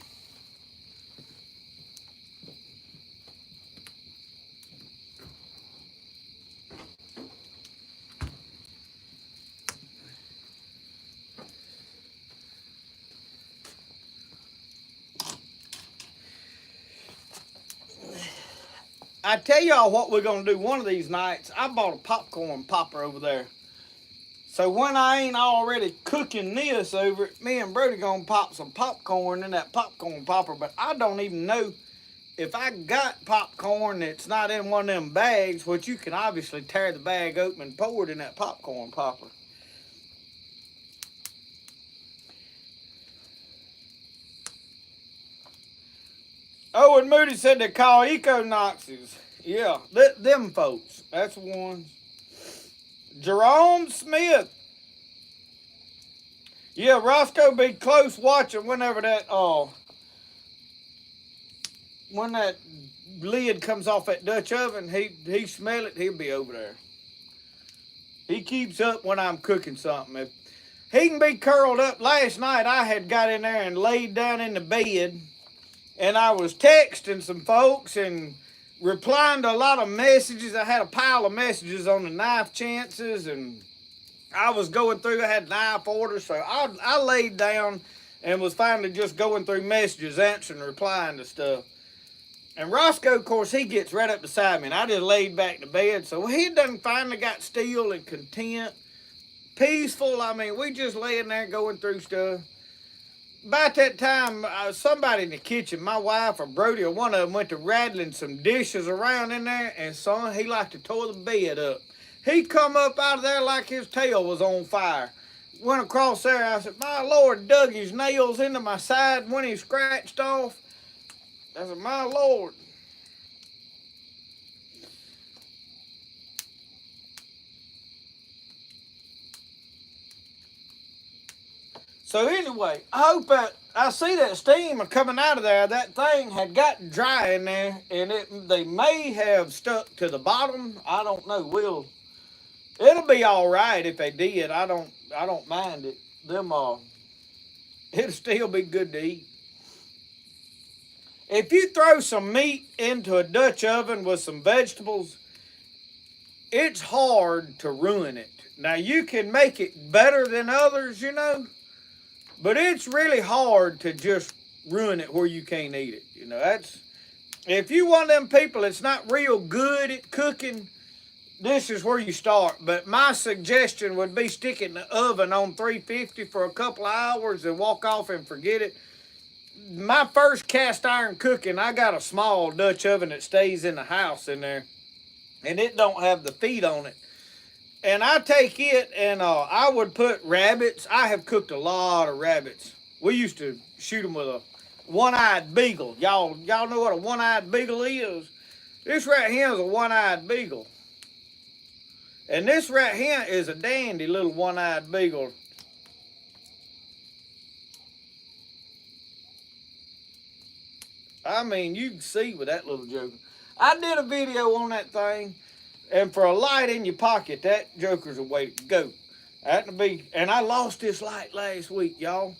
I tell y'all what we're going to do one of these nights. I bought a popcorn popper over there. So when I ain't already cooking this over it, me and Brody gonna pop some popcorn in that popcorn popper, but I don't even know if I got popcorn that's not in one of them bags, which you can obviously tear the bag open and pour it in that popcorn popper. Oh, and Moody said they call Econoxes. Yeah, them folks. That's the ones. Jerome Smith. Yeah, Roscoe be close watching whenever that when that lid comes off that Dutch oven, he smell it, he'll be over there. He keeps up when I'm cooking something. If he can be curled up. Last night I had got in there and laid down in the bed, and I was texting some folks and replying to a lot of messages. I had a pile of messages on the knife chances, and I was going through. I had knife orders, so I laid down and was finally just going through messages, answering, replying to stuff. And Roscoe, of course, he gets right up beside me, and I just laid back to bed. So he done finally got still and content, peaceful. I mean, we just laying there going through stuff. About that time, somebody in the kitchen, my wife or Brody or one of them, went to rattling some dishes around in there, and son, he liked to tore the bed up. He come up out of there like his tail was on fire. went across there. I said, my Lord, dug his nails into my side when he scratched off. I said, my Lord. So anyway, I hope that I see that steam coming out of there. That thing had gotten dry in there, and they may have stuck to the bottom. I don't know. It'll be all right if they did. I don't mind it. It'll still be good to eat. If you throw some meat into a Dutch oven with some vegetables, it's hard to ruin it. Now you can make it better than others, but it's really hard to just ruin it where you can't eat it. That's if you one of them people that's not real good at cooking, this is where you start. But my suggestion would be stick it in the oven on 350 for a couple of hours and walk off and forget it. My first cast iron cooking, I got a small Dutch oven that stays in the house in there, and it don't have the feet on it. And I take it and I would put rabbits. I have cooked a lot of rabbits. We used to shoot them with a one-eyed beagle. Y'all know what a one-eyed beagle is? This right here is a one-eyed beagle. And this right here is a dandy little one-eyed beagle. I mean, you can see with that little joker. I did a video on that thing. And for a light in your pocket, that joker's a way to go. And I lost this light last week, y'all.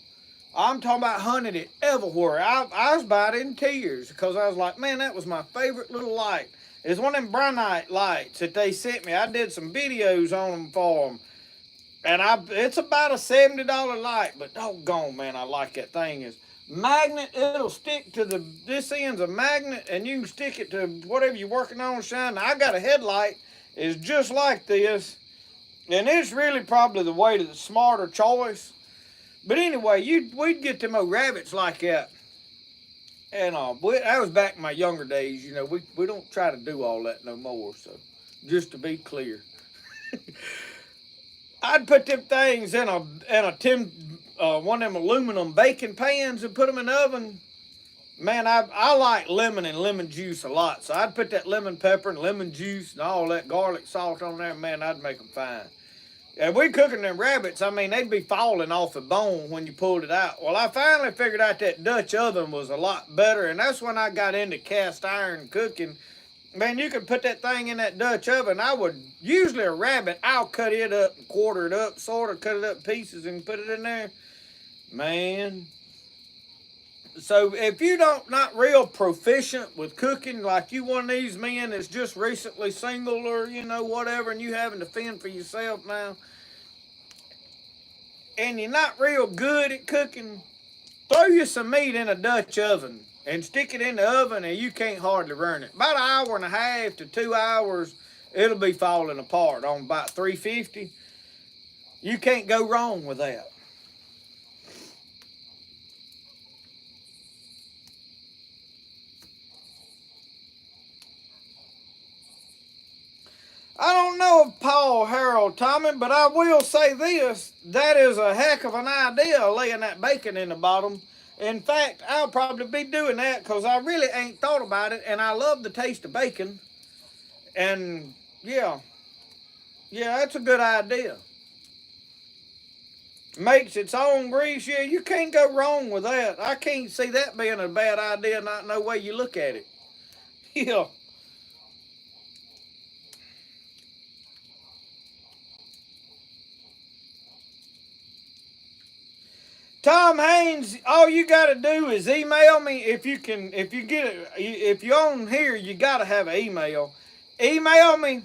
I'm talking about hunting it everywhere. I was about in tears because I was like, man, that was my favorite little light. It's one of them Brunite lights that they sent me. I did some videos on them for them. And it's about a $70 light, but doggone, man, I like that thing. It's magnet. It'll stick to this end's a magnet, and you can stick it to whatever you're working on, shine. I got a headlight. It's just like this, and it's really probably the smarter choice. But anyway, we'd get them old rabbits like that, and that was back in my younger days. We don't try to do all that no more. So, just to be clear, I'd put them things in a tin. One of them aluminum baking pans and put them in the oven. Man, I like lemon and lemon juice a lot. So I'd put that lemon pepper and lemon juice and all that garlic salt on there. Man, I'd make them fine. And we cooking them rabbits, I mean, they'd be falling off the bone when you pulled it out. Well, I finally figured out that Dutch oven was a lot better. And that's when I got into cast iron cooking. Man, you could put that thing in that Dutch oven. Usually a rabbit, I'll cut it up and quarter it up, sort of cut it up pieces and put it in there. Man. So if you not real proficient with cooking, like you one of these men that's just recently single or, whatever, and you having to fend for yourself now, and you're not real good at cooking, throw you some meat in a Dutch oven and stick it in the oven and you can't hardly burn it. About an hour and a half to 2 hours, it'll be falling apart on about 350. You can't go wrong with that. I don't know if Paul, Harold, Tommy, but I will say this. That is a heck of an idea, laying that bacon in the bottom. In fact, I'll probably be doing that because I really ain't thought about it, and I love the taste of bacon. And, yeah, that's a good idea. Makes its own grease. Yeah, you can't go wrong with that. I can't see that being a bad idea, not no way you look at it. Yeah. Tom Haynes, all you got to do is email me if you can. If you're on here, you got to have an email. Email me,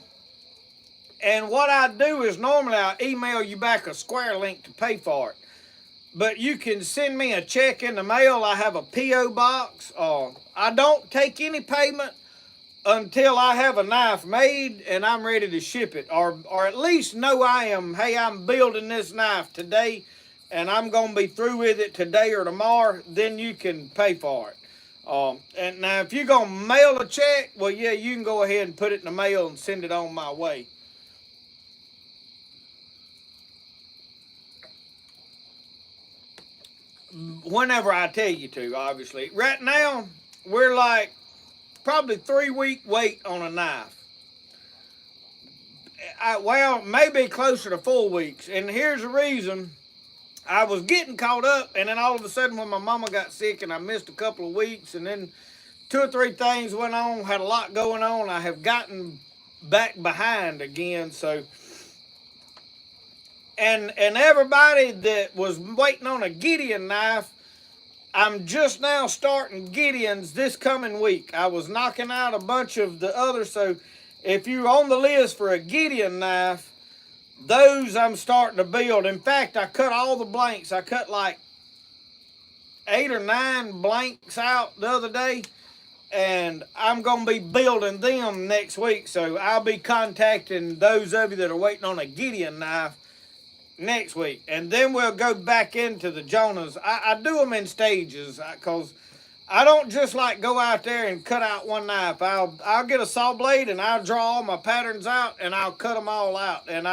and what I do is normally I email you back a square link to pay for it. But you can send me a check in the mail. I have a P.O. box. I don't take any payment until I have a knife made and I'm ready to ship it, or at least know I'm building this knife today and I'm going to be through with it today or tomorrow, then you can pay for it. And now if you're going to mail a check, well, yeah, you can go ahead and put it in the mail and send it on my way. whenever I tell you to, obviously. Right now, we're like probably 3 week wait on a knife. Well, maybe closer to 4 weeks. And here's the reason. I was getting caught up, and then all of a sudden when my mama got sick and I missed a couple of weeks, and then 2 or 3 things went on, had a lot going on, I have gotten back behind again. So, and everybody that was waiting on a Gideon knife, I'm just now starting Gideon's this coming week. I was knocking out a bunch of the others, so if you're on the list for a Gideon knife, those I'm starting to build. In fact, I cut all the blanks. I cut like 8 or 9 blanks out the other day, and I'm going to be building them next week. So I'll be contacting those of you that are waiting on a Gideon knife next week. And then we'll go back into the Jonahs. I do them in stages because I don't just like go out there and cut out one knife. I'll get a saw blade and I'll draw all my patterns out and I'll cut them all out. And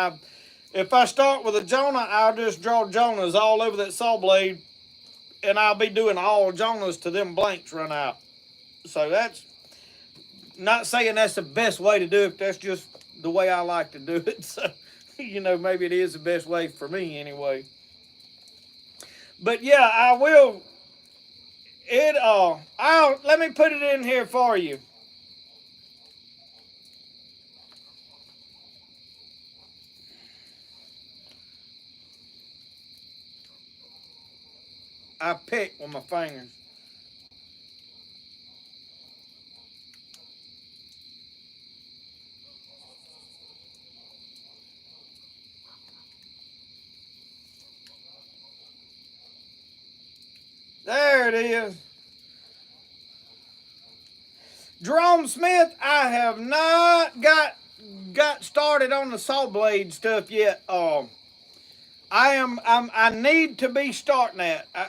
if I start with a Jonah, I'll just draw Jonahs all over that saw blade, and I'll be doing all Jonahs to them blanks run out. So that's not saying that's the best way to do it. That's just the way I like to do it. So, maybe it is the best way for me anyway. But yeah, I will. Let me put it in here for you. I pick with my fingers. There it is. Jerome Smith, I have not got started on the saw blade stuff yet. I need to be starting that. I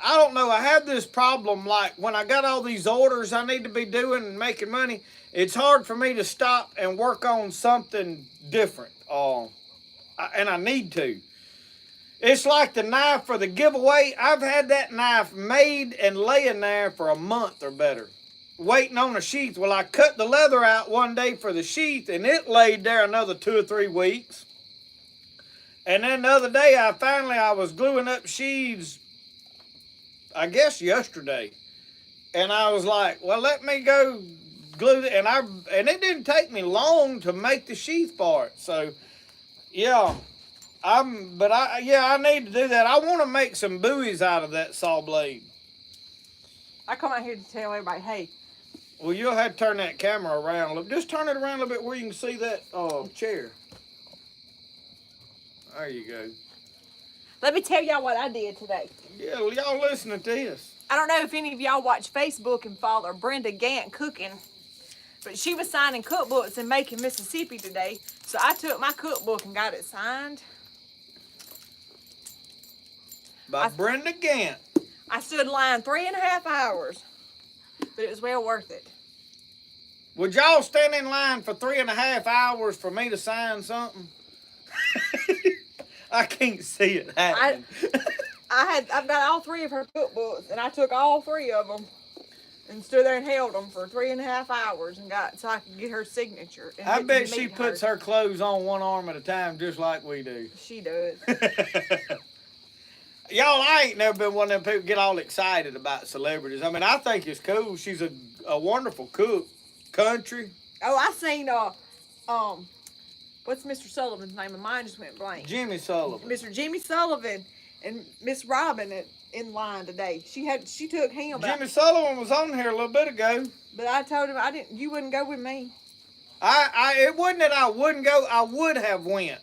don't know. I have this problem. Like when I got all these orders I need to be doing and making money, it's hard for me to stop and work on something different. And I need to. It's like the knife for the giveaway. I've had that knife made and laying there for a month or better, waiting on a sheath. Well, I cut the leather out one day for the sheath, and it laid there another 2 or 3 weeks. And then the other day, I was gluing up sheaths, I guess yesterday. And I was like, well, let me go glue it. And it didn't take me long to make the sheath part. So, yeah. I need to do that. I want to make some buoys out of that saw blade. I come out here to tell everybody, hey. Well, you'll have to turn that camera around. Look, just turn it around a little bit where you can see that chair. There you go. Let me tell y'all what I did today. Yeah, well, y'all listen to this. I don't know if any of y'all watch Facebook and follow Brenda Gant cooking, but she was signing cookbooks in Macon, Mississippi today. So I took my cookbook and got it signed. By Brenda Gant. I stood in line 3.5 hours, but it was well worth it. Would y'all stand in line for 3.5 hours for me to sign something? I can't see it happening. I've got all 3 of her cookbooks, and I took all 3 of them and stood there and held them for 3.5 hours and so I could get her signature. And I bet she puts her clothes on one arm at a time, just like we do. She does. Y'all, I ain't never been one of them people get all excited about celebrities. I mean, I think it's cool. She's a wonderful cook. Country. Oh, I seen what's Mr. Sullivan's name? Mine just went blank. Jimmy Sullivan. Mr. Jimmy Sullivan and Miss Robin in line today. She took him. Jimmy Sullivan was on here a little bit ago. But I told him you wouldn't go with me. It wasn't that I wouldn't go. I would have went.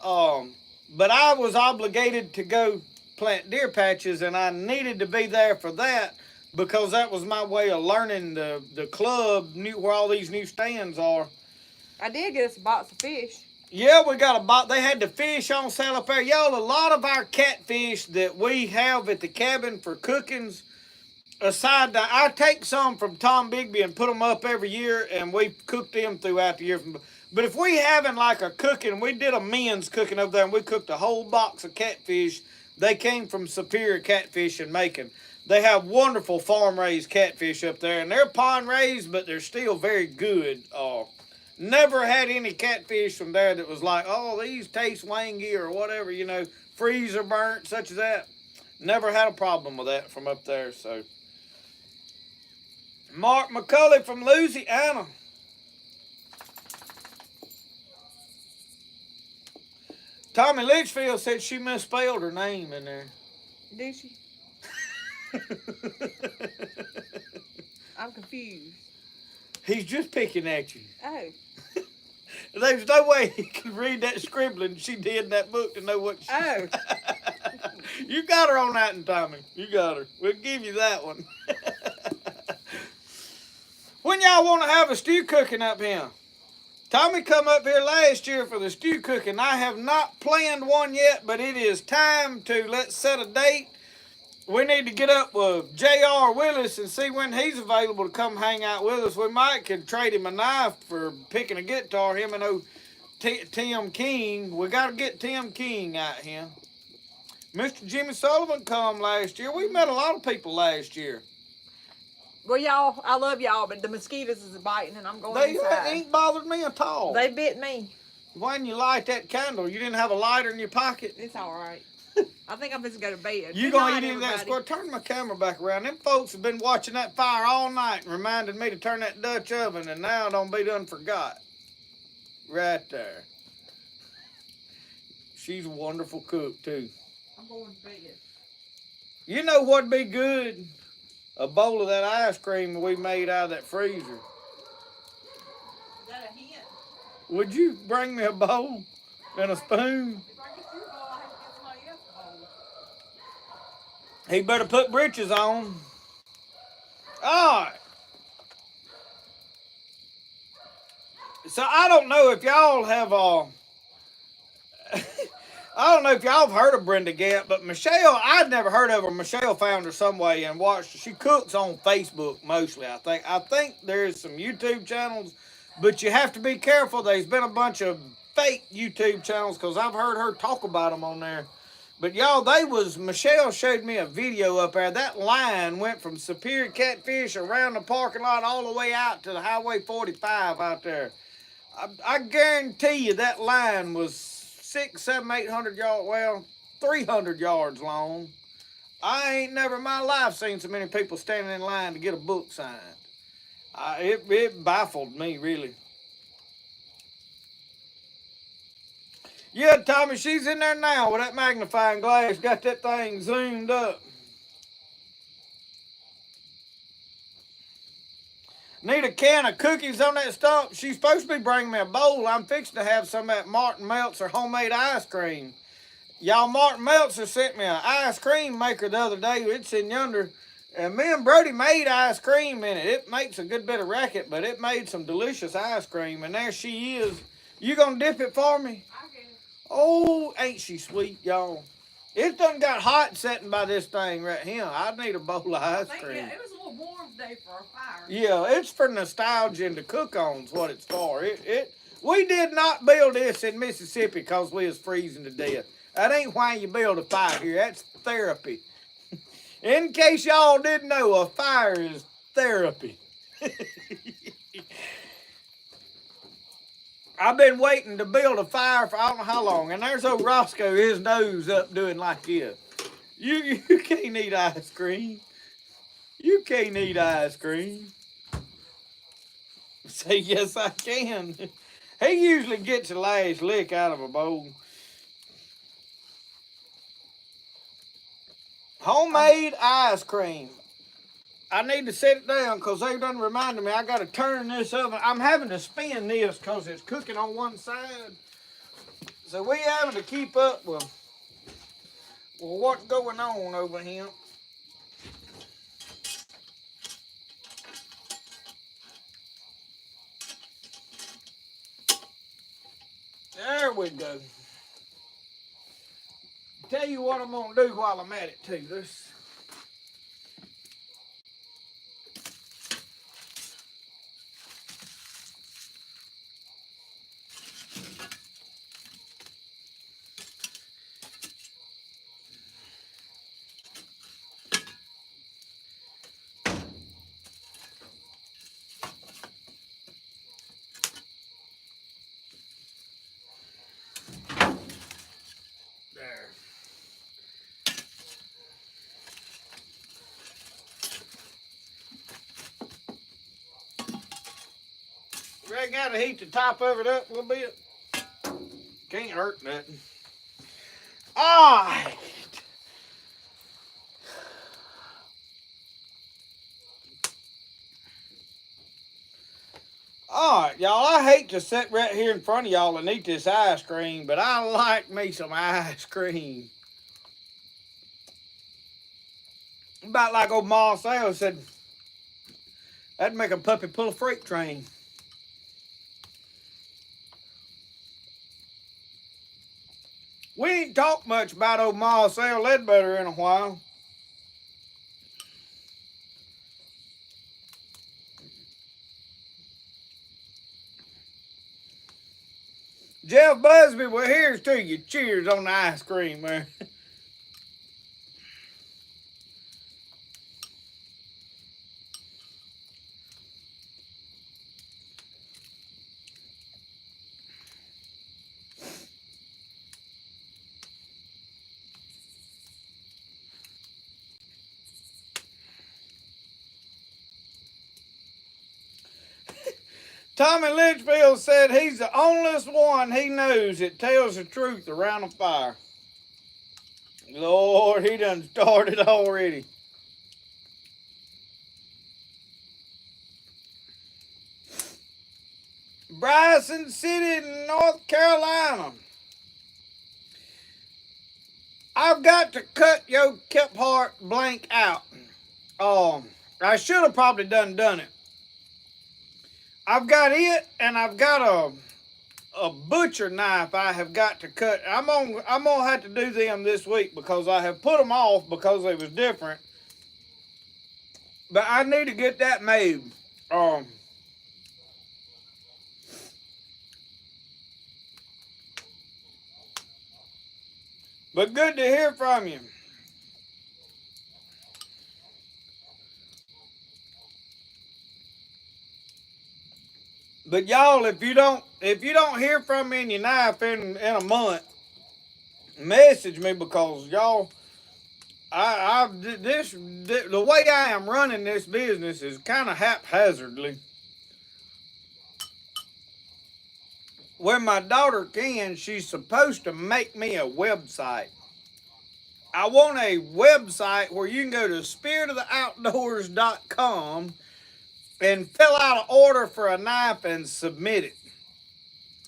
But I was obligated to go plant deer patches, and I needed to be there for that because that was my way of learning the club, where all these new stands are. I did get us a box of fish. Yeah, we got a box. They had the fish on sale up there. Y'all, a lot of our catfish that we have at the cabin for cookings, I take some from Tom Bigby and put them up every year, and we cook them throughout the year. But if we having like a cooking, we did a men's cooking over there, and we cooked a whole box of catfish. They came from Superior Catfish in Macon. They have wonderful farm-raised catfish up there, and they're pond-raised, but they're still very good. Never had any catfish from there that was like, oh, these taste wangy or whatever, freezer burnt, such as that. Never had a problem with that from up there, so. Mark McCulley from Louisiana. Tommy Litchfield said she misspelled her name in there. Did she? I'm confused. He's just picking at you. Oh. There's no way he could read that scribbling she did in that book to know what she Oh. You got her on that one, Tommy. You got her. We'll give you that one. When y'all want to have a stew cooking up here? Tommy come up here last year for the stew cooking. I have not planned one yet, but it is time to let's set a date. We need to get up with J.R. Willis and see when he's available to come hang out with us. We might could trade him a knife for picking a guitar. Him and Tim King. We got to get Tim King out here. Mr. Jimmy Sullivan come last year. We met a lot of people last year. Well, y'all, I love y'all, but the mosquitoes is biting, and I'm going inside. They ain't bothered me at all. They bit me. When you light that candle, you didn't have a lighter in your pocket? It's all right. I think I'm just going to bed. You going to eat into that squirrel? Turn my camera back around. Them folks have been watching that fire all night and reminded me to turn that Dutch oven, and now don't be done forgot. Right there. She's a wonderful cook, too. I'm going to bed. You know what'd be good? A bowl of that ice cream we made out of that freezer. Is that a hint? Would you bring me a bowl and a spoon? If I get your bowl, I have to get somebody else's bowl. He better put britches on. All right. So I don't know if y'all have I don't know if y'all have heard of Brenda Gant, but Michelle, I'd never heard of her. Michelle found her some way and watched her. She cooks on Facebook mostly, I think. I think there's some YouTube channels, but you have to be careful. There's been a bunch of fake YouTube channels because I've heard her talk about them on there. But y'all, Michelle showed me a video up there. That line went from Superior Catfish around the parking lot all the way out to the Highway 45 out there. I guarantee you that line was 600, 700, 800 yards, well, 300 yards long. I ain't never in my life seen so many people standing in line to get a book signed. It baffled me, really. Yeah, Tommy, she's in there now with that magnifying glass, got that thing zoomed up. Need a can of cookies on that stump. She's supposed to be bringing me a bowl. I'm fixing to have some of that Martin Meltzer homemade ice cream. Y'all, Martin Meltzer sent me an ice cream maker the other day. It's in yonder. And me and Brody made ice cream in it. It makes a good bit of racket, but it made some delicious ice cream. And there she is. You gonna dip it for me? I can. Oh, ain't she sweet, y'all? It done got hot sitting by this thing right here. I need a bowl of ice cream. Yeah, it was a little warm today for a fire. Yeah, it's for nostalgia and to cook on is what it's for. We did not build this in Mississippi because we was freezing to death. That ain't why you build a fire here. That's therapy. In case y'all didn't know, a fire is therapy. I've been waiting to build a fire for I don't know how long, and there's old Roscoe, his nose up doing like this. You can't eat ice cream. You can't eat ice cream. Say, yes, I can. He usually gets the last lick out of a bowl. Homemade ice cream. I need to set it down because they done reminded me I got to turn this oven. I'm having to spin this because it's cooking on one side. So we having to keep up with what's going on over here. There we go. Tell you what I'm going to do while I'm at it, too. I gotta heat the top of it up a little bit. Can't hurt nothing. Alright. Alright, y'all, I hate to sit right here in front of y'all and eat this ice cream, but I like me some ice cream. About like old Marcel said, that'd make a puppy pull a freight train. We ain't talked much about old Marcel Ledbetter in a while. Jeff Busby, well, here's to you. Cheers on the ice cream, man. Tommy Litchfield said he's the only one he knows that tells the truth around a fire. Lord, he done started already. Bryson City, North Carolina. I've got to cut your Kephart blank out. I should have probably done it. I've got it, and I've got a butcher knife I have got to cut. I'm gonna have to do them this week because I have put them off because they was different. But I need to get that made. But good to hear from you. But y'all, if you don't hear from me and your knife in a month, message me because y'all, the way I am running this business is kind of haphazardly. When my daughter can, she's supposed to make me a website. I want a website where you can go to spiritoftheoutdoors.com and fill out an order for a knife and submit it.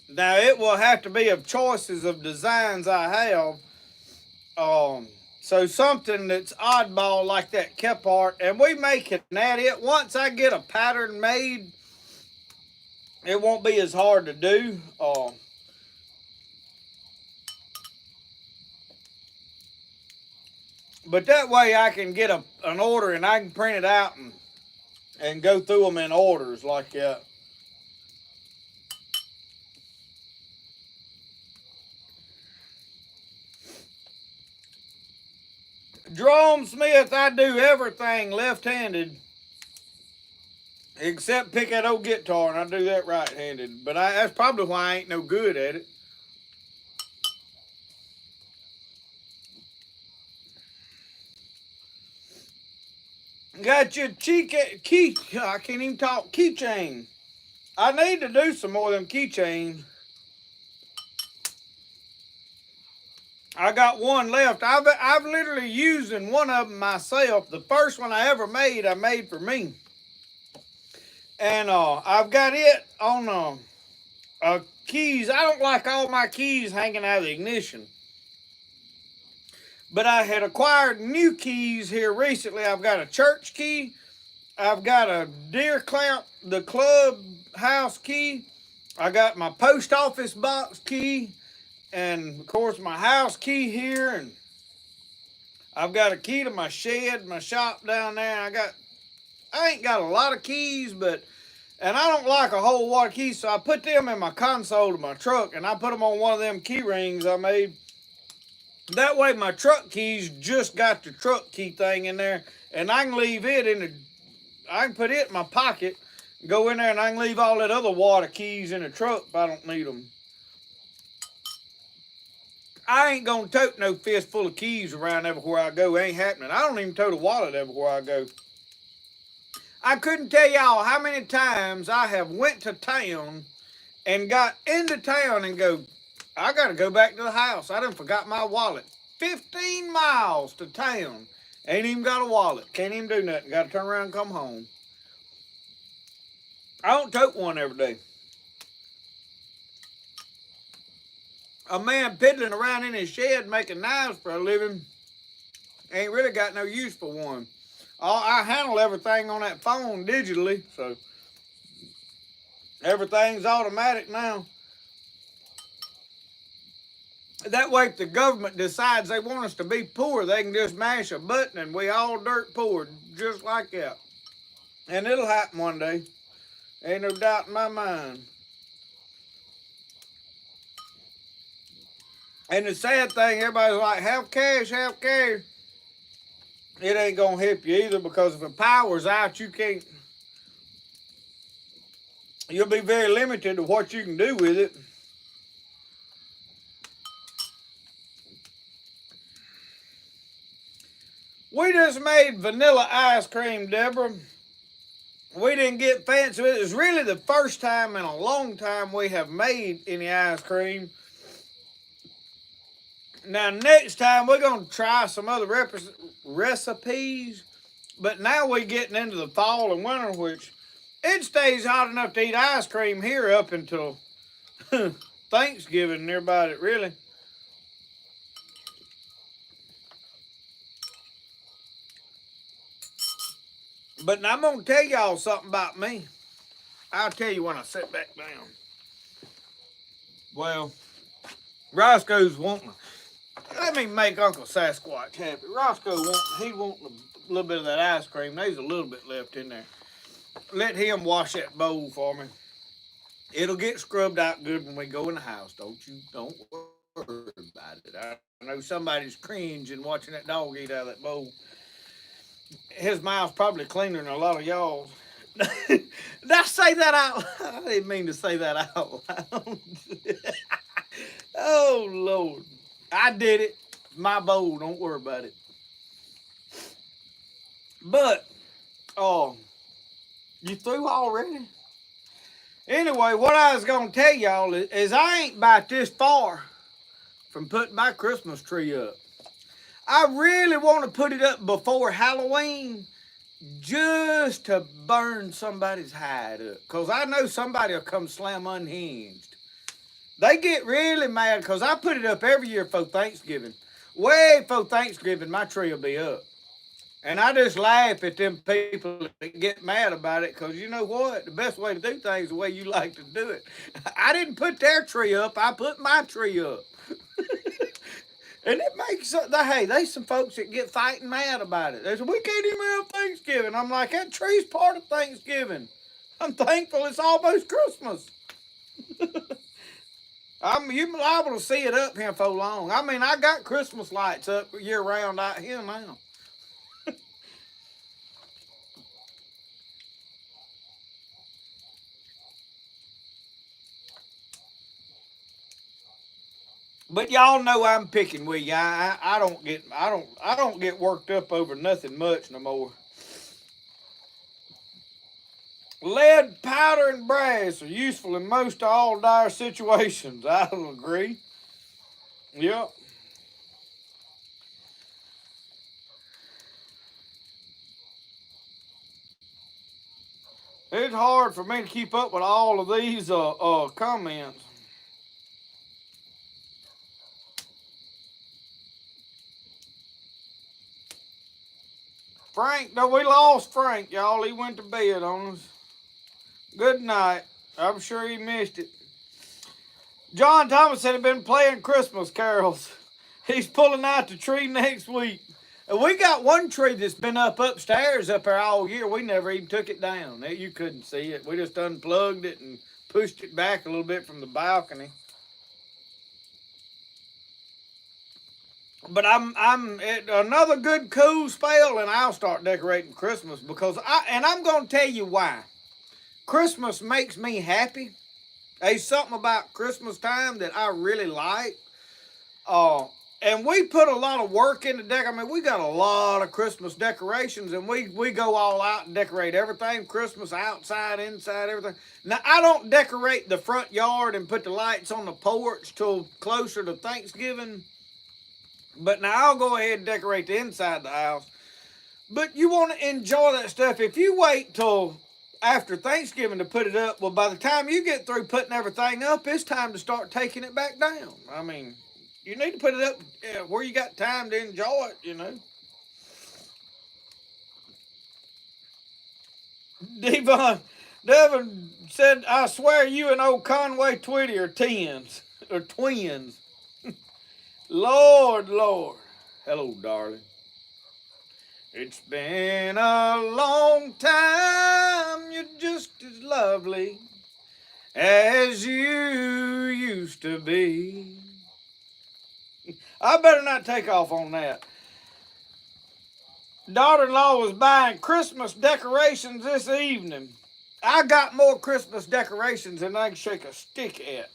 Now, it will have to be of choices of designs I have. So something that's oddball like that Kephart, and we make it at it. Once I get a pattern made, it won't be as hard to do. But that way I can get an order and I can print it out and go through them in orders like that. Jerome Smith, I do everything left-handed except pick that old guitar, and I do that right-handed. But that's probably why I ain't no good at it. Got your I can't even talk, keychain. I need to do some more of them keychains. I got one left. I've literally used one of them myself. The first one I ever made, I made for me. And I've got it on keys. I don't like all my keys hanging out of the ignition. But I had acquired new keys here recently. I've got a church key. I've got a deer clamp, the clubhouse key. I got my post office box key. And, of course, my house key here. And I've got a key to my shed, my shop down there. I ain't got a lot of keys, and I don't like a whole lot of keys, so I put them in my console of my truck, and I put them on one of them key rings I made. That way my truck keys just got the truck key thing in there, and I can leave it I can put it in my pocket, go in there, and I can leave all that other water keys in the truck if I don't need them. I ain't gonna tote no fist full of keys around everywhere I go. It ain't happening. I don't even tote a wallet everywhere I go. I couldn't tell y'all how many times I have went to town and got into town and go, I got to go back to the house. I done forgot my wallet. 15 miles to town. Ain't even got a wallet. Can't even do nothing. Got to turn around and come home. I don't tote one every day. A man piddling around in his shed making knives for a living ain't really got no use for one. I handle everything on that phone digitally, so everything's automatic now. That way, if the government decides they want us to be poor, they can just mash a button and we all dirt poor, just like that. And it'll happen one day. Ain't no doubt in my mind. And the sad thing, everybody's like, have cash, have cash. It ain't gonna help you either, because if the power's out, you'll be very limited to what you can do with it. We just made vanilla ice cream, Deborah. We didn't get fancy with it. It's really the first time in a long time we have made any ice cream. Now, next time we're going to try some other recipes. But now we're getting into the fall and winter, which it stays hot enough to eat ice cream here up until Thanksgiving and everybody, really. But I'm going to tell y'all something about me. I'll tell you when I sit back down. Well, Roscoe's wanting. Let me make Uncle Sasquatch happy. Roscoe wanting a little bit of that ice cream. There's a little bit left in there. Let him wash that bowl for me. It'll get scrubbed out good when we go in the house. Don't worry about it. I know somebody's cringing watching that dog eat out of that bowl. His mouth's probably cleaner than a lot of y'all's. Did I say that out? I didn't mean to say that out loud. Oh, Lord. I did it. My bowl. Don't worry about it. But, you through already? Anyway, what I was going to tell y'all is I ain't about this far from putting my Christmas tree up. I really want to put it up before Halloween just to burn somebody's hide up. Because I know somebody will come slam unhinged. They get really mad because I put it up every year for Thanksgiving. Way before Thanksgiving, my tree will be up. And I just laugh at them people that get mad about it, because you know what? The best way to do things is the way you like to do it. I didn't put their tree up. I put my tree up. And it makes, hey, there's some folks that get fighting mad about it. They say, we can't even have Thanksgiving. I'm like, that tree's part of Thanksgiving. I'm thankful it's almost Christmas. You're liable to see it up here for long. I mean, I got Christmas lights up year round out here now. But y'all know I'm picking with you. I don't get worked up over nothing much no more. Lead, powder, and brass are useful in most all dire situations. I'll agree. Yep. It's hard for me to keep up with all of these comments. Frank, no, we lost Frank, y'all. He went to bed on us. Good night. I'm sure he missed it. John Thomas had been playing Christmas carols. He's pulling out the tree next week. And we got one tree that's been upstairs up there all year. We never even took it down. You couldn't see it. We just unplugged it and pushed it back a little bit from the balcony. But I'm at another good cool spell, and I'll start decorating Christmas, because I'm going to tell you why. Christmas makes me happy. There's something about Christmas time that I really like. And we put a lot of work into deck. I mean, we got a lot of Christmas decorations, and we go all out and decorate everything Christmas, outside, inside, everything. Now, I don't decorate the front yard and put the lights on the porch till closer to Thanksgiving. But now I'll go ahead and decorate the inside of the house. But you want to enjoy that stuff. If you wait till after Thanksgiving to put it up, well, by the time you get through putting everything up, it's time to start taking it back down. I mean, you need to put it up where you got time to enjoy it, you know. Devin said, I swear you and old Conway Twitty are tens, or twins. Lord, Lord. Hello, darling. It's been a long time, you're just as lovely as you used to be. I better not take off on that. Daughter-in-law was buying Christmas decorations this evening. I got more Christmas decorations than I can shake a stick at.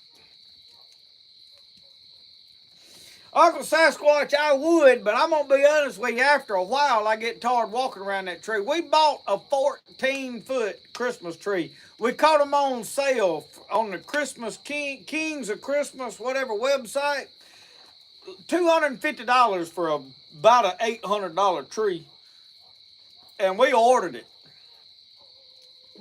Uncle Sasquatch, I would, but I'm going to be honest with you, after a while I get tired walking around that tree. We bought a 14-foot Christmas tree. We caught them on sale on the Christmas Kings of Christmas, whatever website. $250 for about an $800 tree. And we ordered it.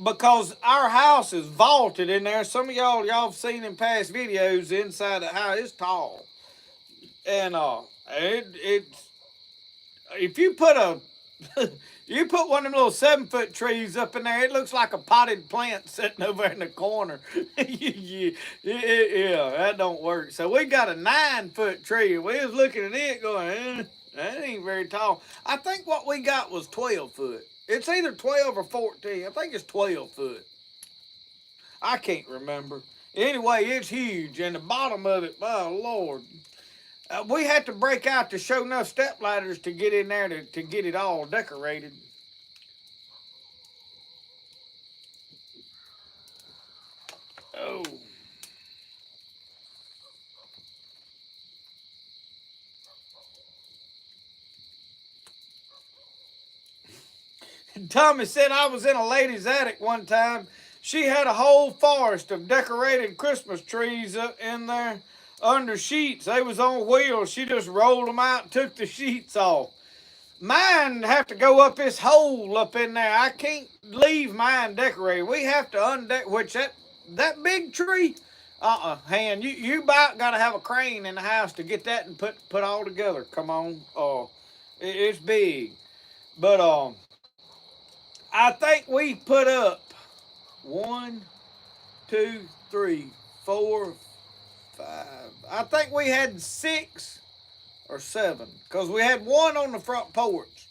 Because our house is vaulted in there. Some of y'all have seen in past videos inside the house. It's tall. And it's if you put you put one of them little 7-foot trees up in there, it looks like a potted plant sitting over in the corner. Yeah, that don't work. So we got a 9-foot tree. We was looking at it going, that ain't very tall. I think what we got was 12 foot. It's either 12 or 14. I think it's 12 foot. I can't remember. Anyway, it's huge, and the bottom of it, oh Lord. We had to break out to show enough step ladders to get in there to get it all decorated. Oh. Tommy said I was in a lady's attic one time. She had a whole forest of decorated Christmas trees up in there. Under sheets, they was on wheels. She just rolled them out and took the sheets off. Mine have to go up this hole up in there. I can't leave mine decorated. We have to undecorate, which that big tree, hand, you about got to have a crane in the house to get that and put all together. Come on, it's big. But I think we put up 1, 2, 3, 4, 5. I think we had 6 or 7 because we had one on the front porch.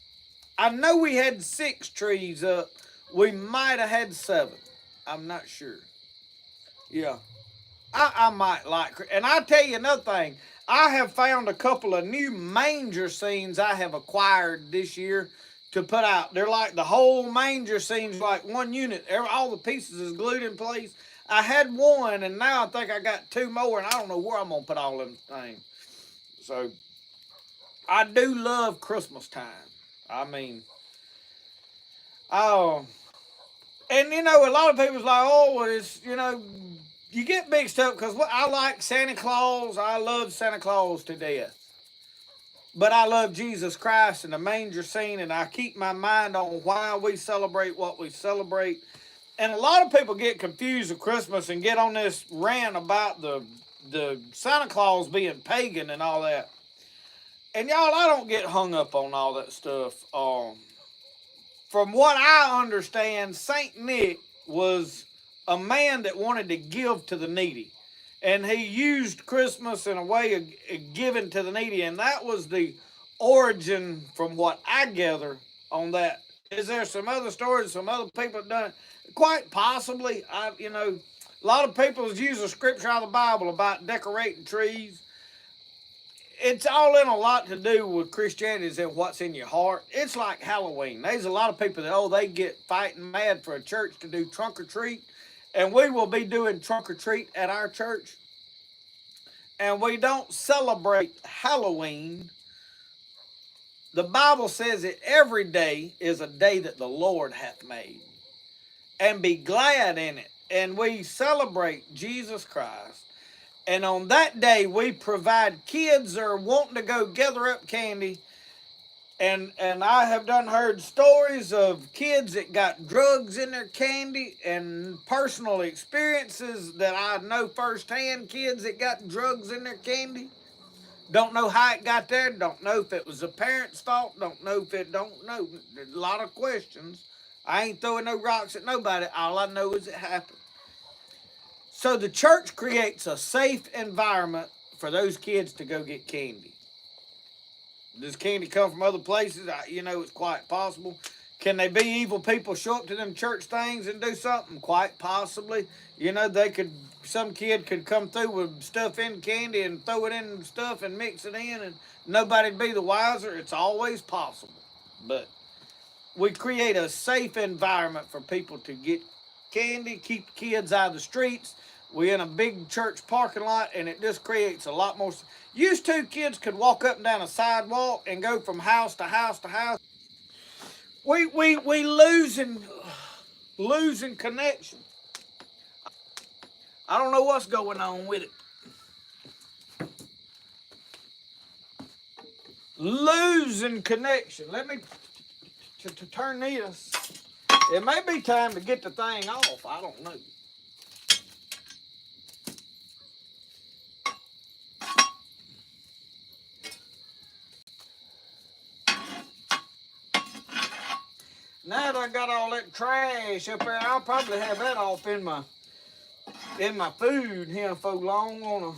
I know we had 6 trees up. We might have had 7. I'm not sure. Yeah, I might like. And I'll tell you another thing. I have found a couple of new manger scenes I have acquired this year to put out. They're like the whole manger scene's like one unit. All the pieces is glued in place. I had one, and now I think I got 2 more, and I don't know where I'm going to put all them things. So, I do love Christmas time. I mean, and you know, a lot of people's like, oh, well, it's, you know, you get mixed up because I like Santa Claus. I love Santa Claus to death. But I love Jesus Christ and the manger scene, and I keep my mind on why we celebrate what we celebrate. And a lot of people get confused with Christmas and get on this rant about the Santa Claus being pagan and all that. And y'all, I don't get hung up on all that stuff. From what I understand, Saint Nick was a man that wanted to give to the needy. And he used Christmas in a way of giving to the needy. And that was the origin, from what I gather, on that. Is there some other stories, some other people have done it? Quite possibly. A lot of people use a scripture out of the Bible about decorating trees. It's all in a lot to do with Christianity is in what's in your heart. It's like Halloween. There's a lot of people that, they get fighting mad for a church to do trunk or treat. And we will be doing trunk or treat at our church. and we don't celebrate Halloween, the Bible says that every day is a day that the Lord hath made, and be glad in it. And we celebrate Jesus Christ. And on that day, we provide kids that are wanting to go gather up candy. And I have done heard stories of kids that got drugs in their candy, and personal experiences that I know firsthand, kids that got drugs in their candy. Don't know how it got there, don't know if it was the parents' fault, don't know if it, don't know. There's a lot of questions. I ain't throwing no rocks at nobody, all I know is it happened. So the church creates a safe environment for those kids to go get candy. Does candy come from other places? It's quite possible. Can they be evil people, show up to them church things and do something? Quite possibly. Some kid could come through with stuff in candy and throw it in stuff and mix it in, and nobody'd be the wiser. It's always possible. But we create a safe environment for people to get candy, keep kids out of the streets. We're in a big church parking lot, and it just creates a lot more. Used to, kids could walk up and down a sidewalk and go from house to house to house. We losing connection. I don't know what's going on with it. Losing connection. Let me to turn this. It may be time to get the thing off. I don't know. Now that I got all that trash up there, I'll probably have that off in my food here for long on a.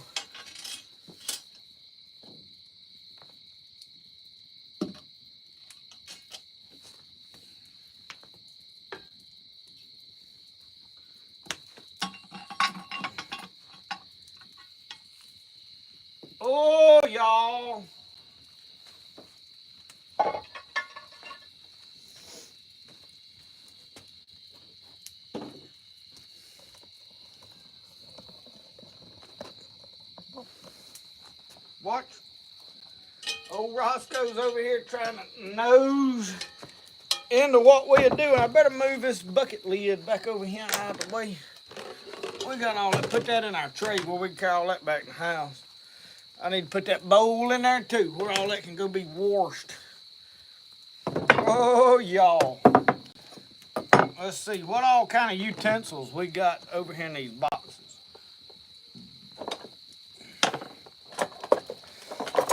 Oh, y'all. Watch. Old Roscoe's over here trying to nose into what we're doing. I better move this bucket lid back over here out of the way. We got all that. Put that in our tray where we can carry all that back in the house. I need to put that bowl in there too, where all that can go be washed. Oh, y'all. Let's see, what all kind of utensils we got over here in these boxes.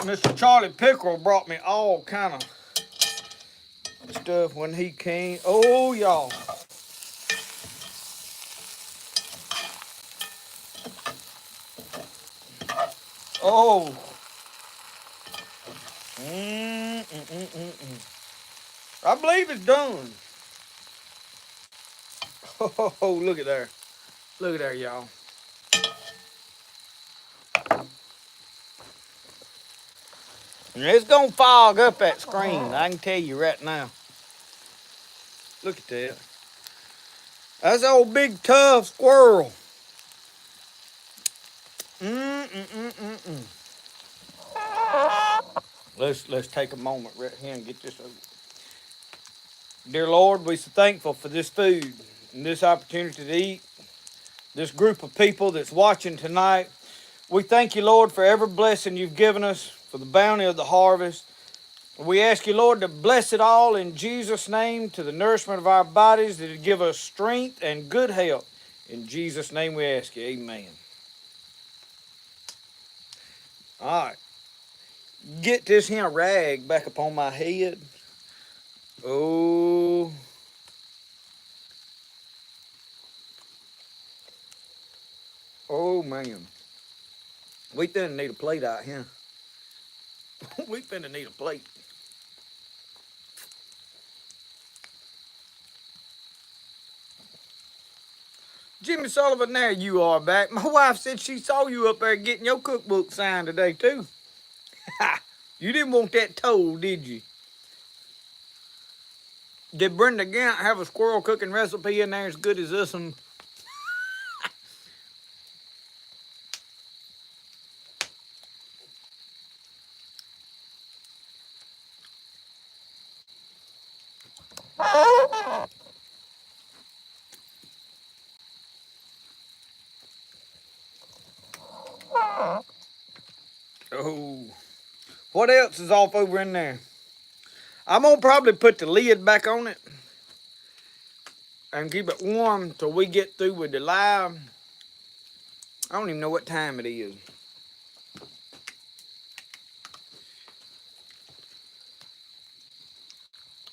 Mr. Charlie Pickerel brought me all kind of stuff when he came. Oh, y'all. Oh. I believe it's done. Oh, look at there. Look at there, y'all. It's going to fog up that screen. I can tell you right now. Look at that. That's an old big tough squirrel. Let's take a moment right here and get this over. Dear Lord, we're so thankful for this food and this opportunity to eat. This group of people that's watching tonight. We thank you, Lord, for every blessing you've given us, for the bounty of the harvest. We ask you, Lord, to bless it all in Jesus' name, to the nourishment of our bodies, that it give us strength and good health. In Jesus' name we ask you, amen. All right. Get this here rag back upon my head. Oh. Oh, man. We finna need a plate out here. We finna need a plate. Jimmy Sullivan, there you are back. My wife said she saw you up there getting your cookbook signed today, too. You didn't want that told, did you? Did Brenda Gant have a squirrel cooking recipe in there as good as this one? Oh, what else is off over in there? I'm gonna probably put the lid back on it and keep it warm till we get through with the live. I don't even know what time it is.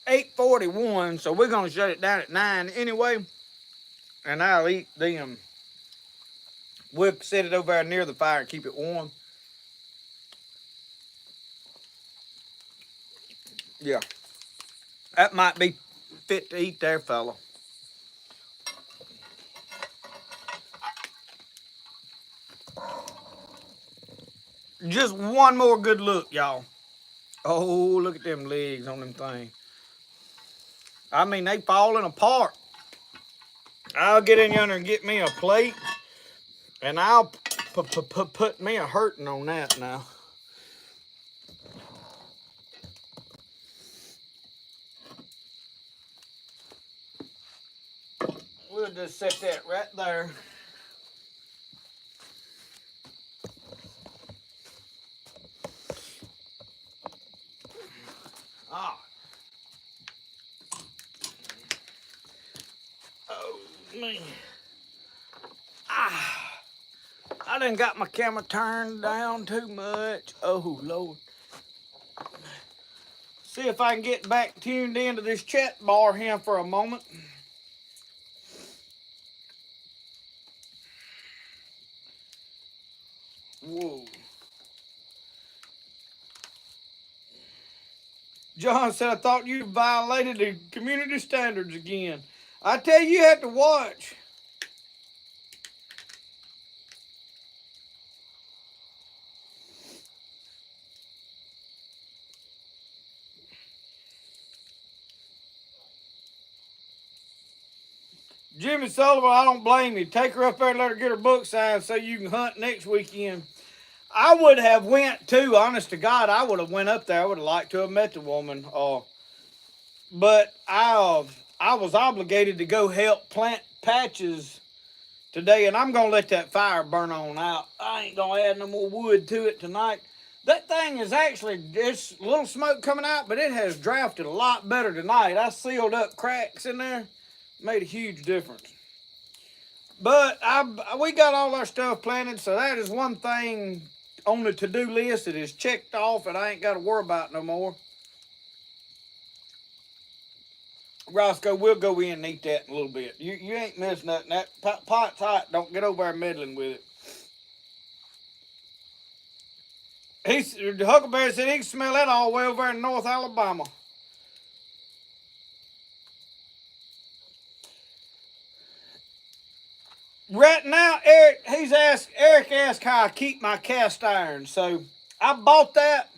8:41, so we're gonna shut it down at 9 anyway, and I'll eat them. We'll set it over there near the fire and keep it warm. Yeah, that might be fit to eat there, fella. Just one more good look, y'all. Oh, look at them legs on them things. I mean, they falling apart. I'll get in yonder and get me a plate, and I'll put me a hurting on that now. We'll just set that right there. Ah. Oh, man. Ah. I done got my camera turned down too much. Oh, Lord. See if I can get back tuned into this chat bar here for a moment. Whoa. John said, I thought you violated the community standards again. I tell you, you have to watch. Jimmy Sullivan, I don't blame you. Take her up there and let her get her book signed so you can hunt next weekend. I would have went too, honest to God. I would have went up there. I would have liked to have met the woman. But I was obligated to go help plant patches today, and I'm going to let that fire burn on out. I ain't going to add no more wood to it tonight. That thing is actually, it's a little smoke coming out, but it has drafted a lot better tonight. I sealed up cracks in there. Made a huge difference. But we got all our stuff planted, so that is one thing on the to-do list that is checked off and I ain't got to worry about no more. Roscoe, we'll go in and eat that in a little bit. You ain't missing nothing. That pot's hot. Don't get over there meddling with it. Huckleberry said he can smell that all the way over in North Alabama. Right now, Eric asked how I keep my cast iron. So I bought that.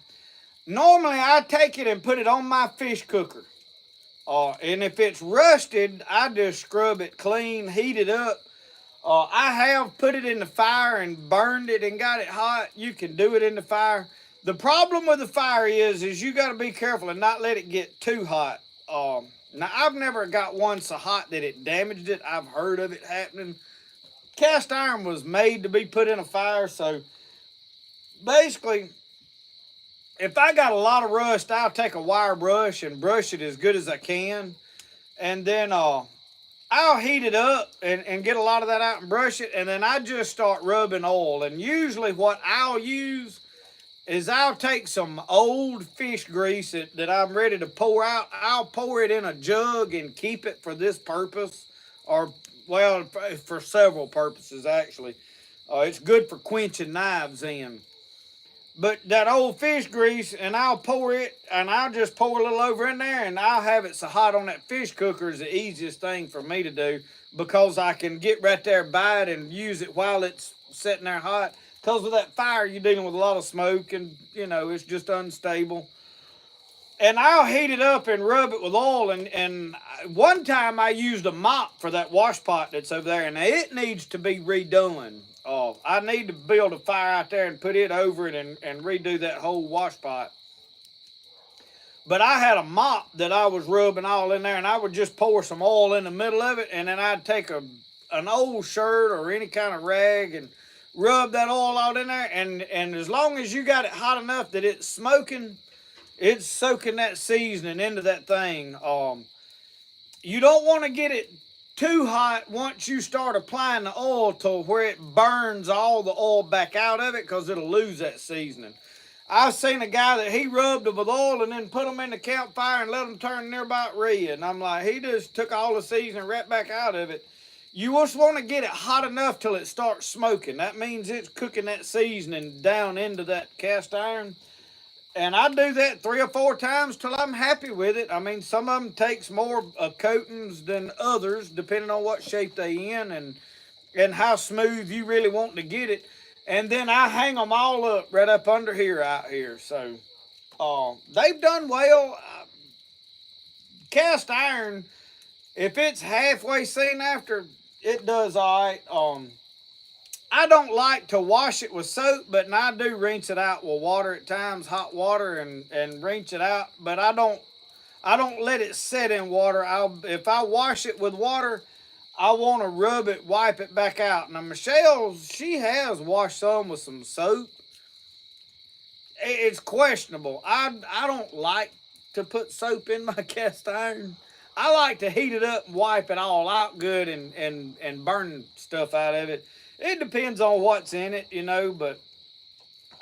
Normally, I take it and put it on my fish cooker. And if it's rusted, I just scrub it clean, heat it up. I have put it in the fire and burned it and got it hot. You can do it in the fire. The problem with the fire is you got to be careful and not let it get too hot. Now, I've never got one so hot that it damaged it. I've heard of it happening. Cast iron was made to be put in a fire, so basically, if I got a lot of rust, I'll take a wire brush and brush it as good as I can, and then I'll heat it up and get a lot of that out and brush it, and then I just start rubbing oil. And usually what I'll use is I'll take some old fish grease that I'm ready to pour out. I'll pour it in a jug and keep it for this purpose, or well, for several purposes, actually. It's good for quenching knives in. But that old fish grease, and I'll pour it, and I'll just pour a little over in there, and I'll have it so hot on that fish cooker is the easiest thing for me to do, because I can get right there by it and use it while it's sitting there hot. Because with that fire, you're dealing with a lot of smoke, and, it's just unstable. And I'll heat it up and rub it with oil. And one time I used a mop for that wash pot that's over there, and it needs to be redone. I need to build a fire out there and put it over it and redo that whole wash pot. But I had a mop that I was rubbing all in there, and I would just pour some oil in the middle of it, and then I'd take an old shirt or any kind of rag and rub that oil out in there, and as long as you got it hot enough that it's smoking, it's soaking that seasoning into that thing. You don't want to get it too hot once you start applying the oil to where it burns all the oil back out of it, because it'll lose that seasoning. I've seen a guy that he rubbed them with oil and then put them in the campfire and let them turn near about red. And I'm like, he just took all the seasoning right back out of it. You just want to get it hot enough till it starts smoking. That means it's cooking that seasoning down into that cast iron. And I do that 3 or 4 times till I'm happy with it. I mean, some of them takes more coatings than others, depending on what shape they in and how smooth you really want to get it. And then I hang them all up right up under here out here. So they've done well. Cast iron, if it's halfway seen after, it does all right. I don't like to wash it with soap, but I do rinse it out with water at times, hot water, and rinse it out. But I don't let it sit in water. If I wash it with water, I want to rub it, wipe it back out. Now Michelle, she has washed some with some soap. It's questionable. I don't like to put soap in my cast iron. I like to heat it up and wipe it all out good and burn stuff out of it. It depends on what's in it, but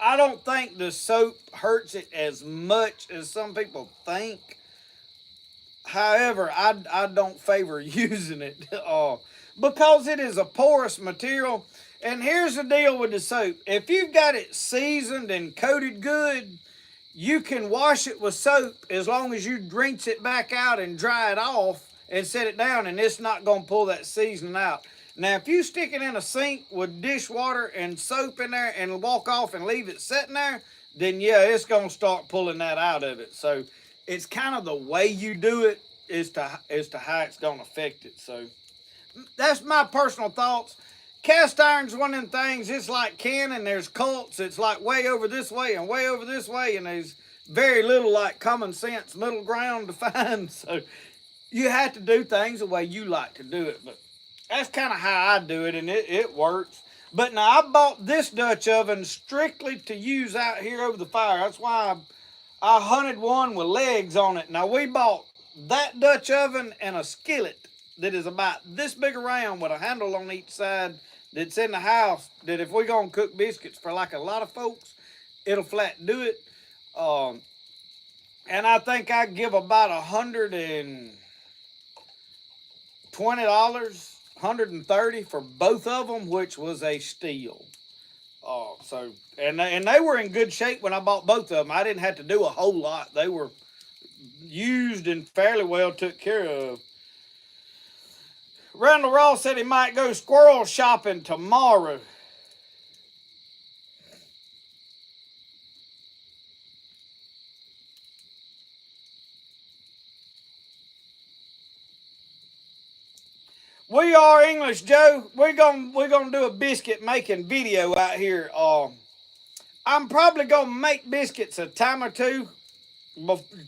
I don't think the soap hurts it as much as some people think. However, I don't favor using it because it is a porous material. And here's the deal with the soap. If you've got it seasoned and coated good, you can wash it with soap as long as you rinse it back out and dry it off and set it down, and it's not going to pull that seasoning out. Now, if you stick it in a sink with dishwater and soap in there and walk off and leave it sitting there, then yeah, it's going to start pulling that out of it. So it's kind of the way you do it as to how it's going to affect it. So that's my personal thoughts. Cast iron's one of them things, it's like canning. There's cults. It's like way over this way and way over this way, and there's very little like common sense middle ground to find. So you have to do things the way you like to do it. But that's kind of how I do it, and it works. But now, I bought this Dutch oven strictly to use out here over the fire. That's why I hunted one with legs on it. Now, we bought that Dutch oven and a skillet that is about this big around with a handle on each side that's in the house, that if we're going to cook biscuits for like a lot of folks, it'll flat do it. And I think I give about $120, $130 for both of them, which was a steal. And they were in good shape when I bought both of them. I didn't have to do a whole lot. They were used and fairly well took care of. Randall Ross said he might go squirrel shopping tomorrow. We are English Joe. We're gonna do a biscuit making video out here. I'm probably gonna make biscuits a time or two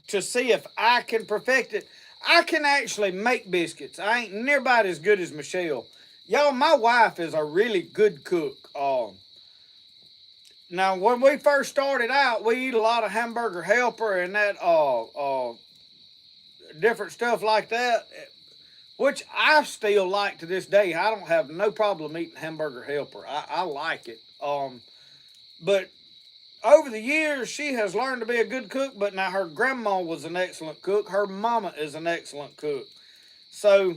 to see if I can perfect it. I can actually make biscuits. I ain't nearby as good as Michelle. Y'all, my wife is a really good cook. Now, when we first started out, we eat a lot of Hamburger Helper and that different stuff like that, which I still like to this day. I don't have no problem eating Hamburger Helper. I like it. But over the years, she has learned to be a good cook, but now her grandma was an excellent cook. Her mama is an excellent cook. So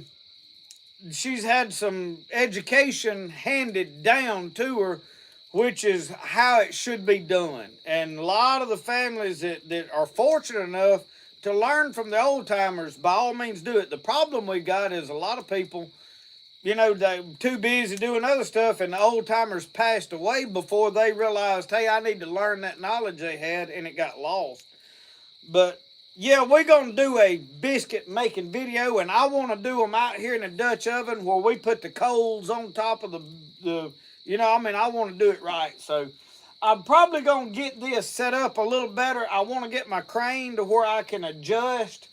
she's had some education handed down to her, which is how it should be done. And a lot of the families that are fortunate enough to learn from the old timers, by all means do it. The problem we got is a lot of people, they're too busy doing other stuff, and the old timers passed away before they realized, hey, I need to learn that knowledge they had, and it got lost. But yeah, we're going to do a biscuit making video, and I want to do them out here in the Dutch oven where we put the coals on top of I want to do it right. So I'm probably going to get this set up a little better. I want to get my crane to where I can adjust,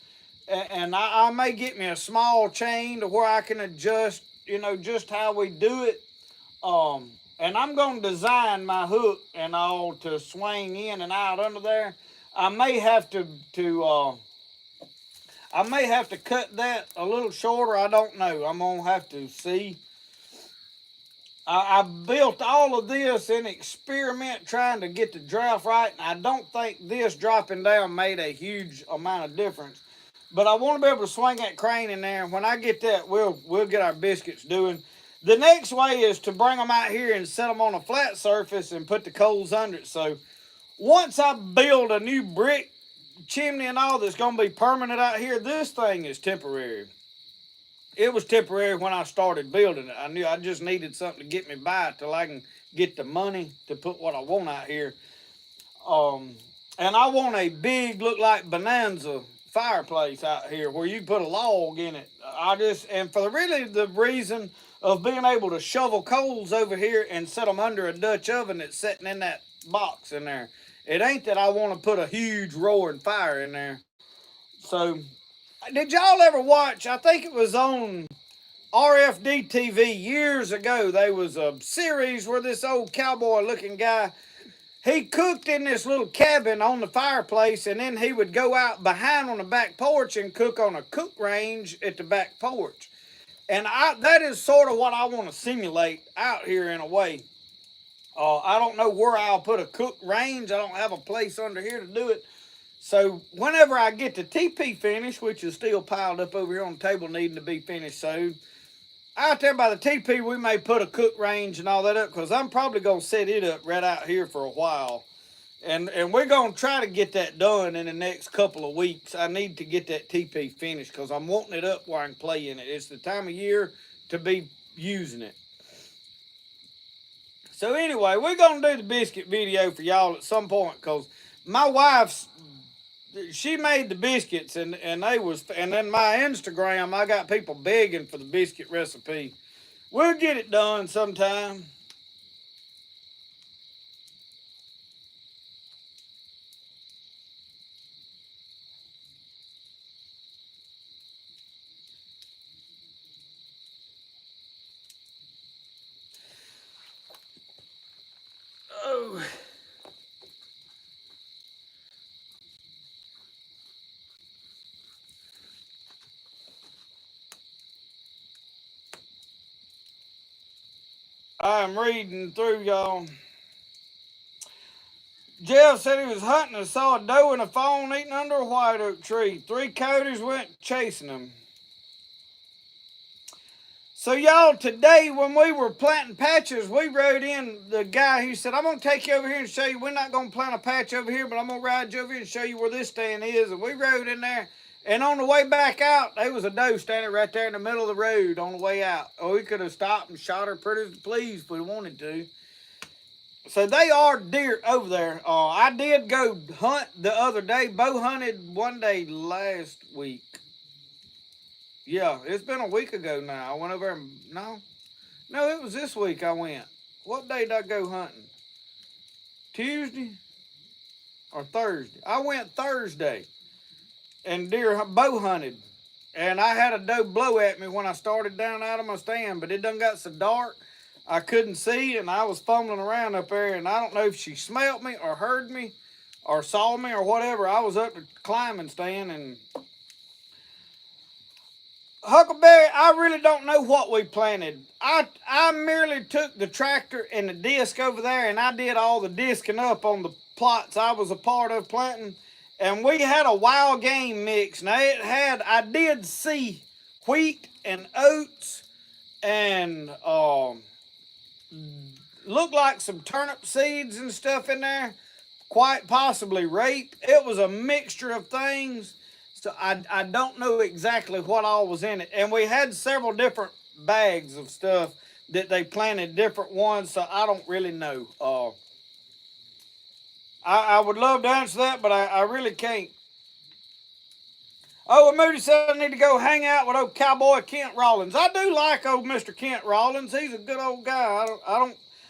and I may get me a small chain to where I can adjust, just how we do it. and I'm going to design my hook and all to swing in and out under there. I may have to cut that a little shorter. I don't know. I'm gonna have to see. I built all of this in experiment trying to get the draft right, and I don't think this dropping down made a huge amount of difference. But I want to be able to swing that crane in there. And when I get that, we'll get our biscuits doing. The next way is to bring them out here and set them on a flat surface and put the coals under it. So once I build a new brick chimney and all that's going to be permanent out here, this thing is temporary. It was temporary when I started building it. I knew I just needed something to get me by till I can get the money to put what I want out here. And I want a big, look like Bonanza fireplace out here where you put a log in it. And for the reason of being able to shovel coals over here and set them under a Dutch oven that's sitting in that box in there. It ain't that I want to put a huge roaring fire in there. So, did y'all ever watch, I think it was on RFD TV years ago, there was a series where this old cowboy looking guy, he cooked in this little cabin on the fireplace, and then he would go out behind on the back porch and cook on a cook range at the back porch. And that is sort of what I want to simulate out here in a way. I don't know where I'll put a cook range. I don't have a place under here to do it. So whenever I get the TP finished, which is still piled up over here on the table needing to be finished soon, out there by the TP, we may put a cook range and all that up, because I'm probably going to set it up right out here for a while. And we're going to try to get that done in the next couple of weeks. I need to get that TP finished because I'm wanting it up where I can play in it. It's the time of year to be using it. So anyway, we're going to do the biscuit video for y'all at some point, because my wife's, she made the biscuits, and then my Instagram, I got people begging for the biscuit recipe. We'll get it done sometime. Oh. I'm reading through y'all. Jeff said he was hunting and saw a doe and a fawn eating under a white oak tree. 3 coyotes went chasing them. So y'all, today when we were planting patches, we rode in the guy who said, I'm going to take you over here and show you. We're not going to plant a patch over here, but I'm going to ride you over here and show you where this stand is. And we rode in there. And on the way back out, there was a doe standing right there in the middle of the road on the way out. Oh, we could have stopped and shot her pretty please if we wanted to. So they are deer over there. I did go hunt the other day. Bow hunted one day last week. Yeah, it's been a week ago now. I went over and, no, it was this week I went. What day did I go hunting? Tuesday or Thursday? I went Thursday and bow hunted. And I had a doe blow at me when I started down out of my stand, but it done got so dark I couldn't see, and I was fumbling around up there, and I don't know if she smelt me or heard me or saw me or whatever. I was up the climbing stand, and Huckleberry, I really don't know what we planted. I merely took the tractor and the disc over there, and I did all the disking up on the plots I was a part of planting. And we had a wild game mix. Now I did see wheat and oats and looked like some turnip seeds and stuff in there. Quite possibly rape. It was a mixture of things. So I don't know exactly what all was in it. And we had several different bags of stuff that they planted, different ones, so I don't really know. I would love to answer that, but I really can't. Oh, and Moody said I need to go hang out with old cowboy Kent Rollins. I do like old Mr. Kent Rollins. He's a good old guy.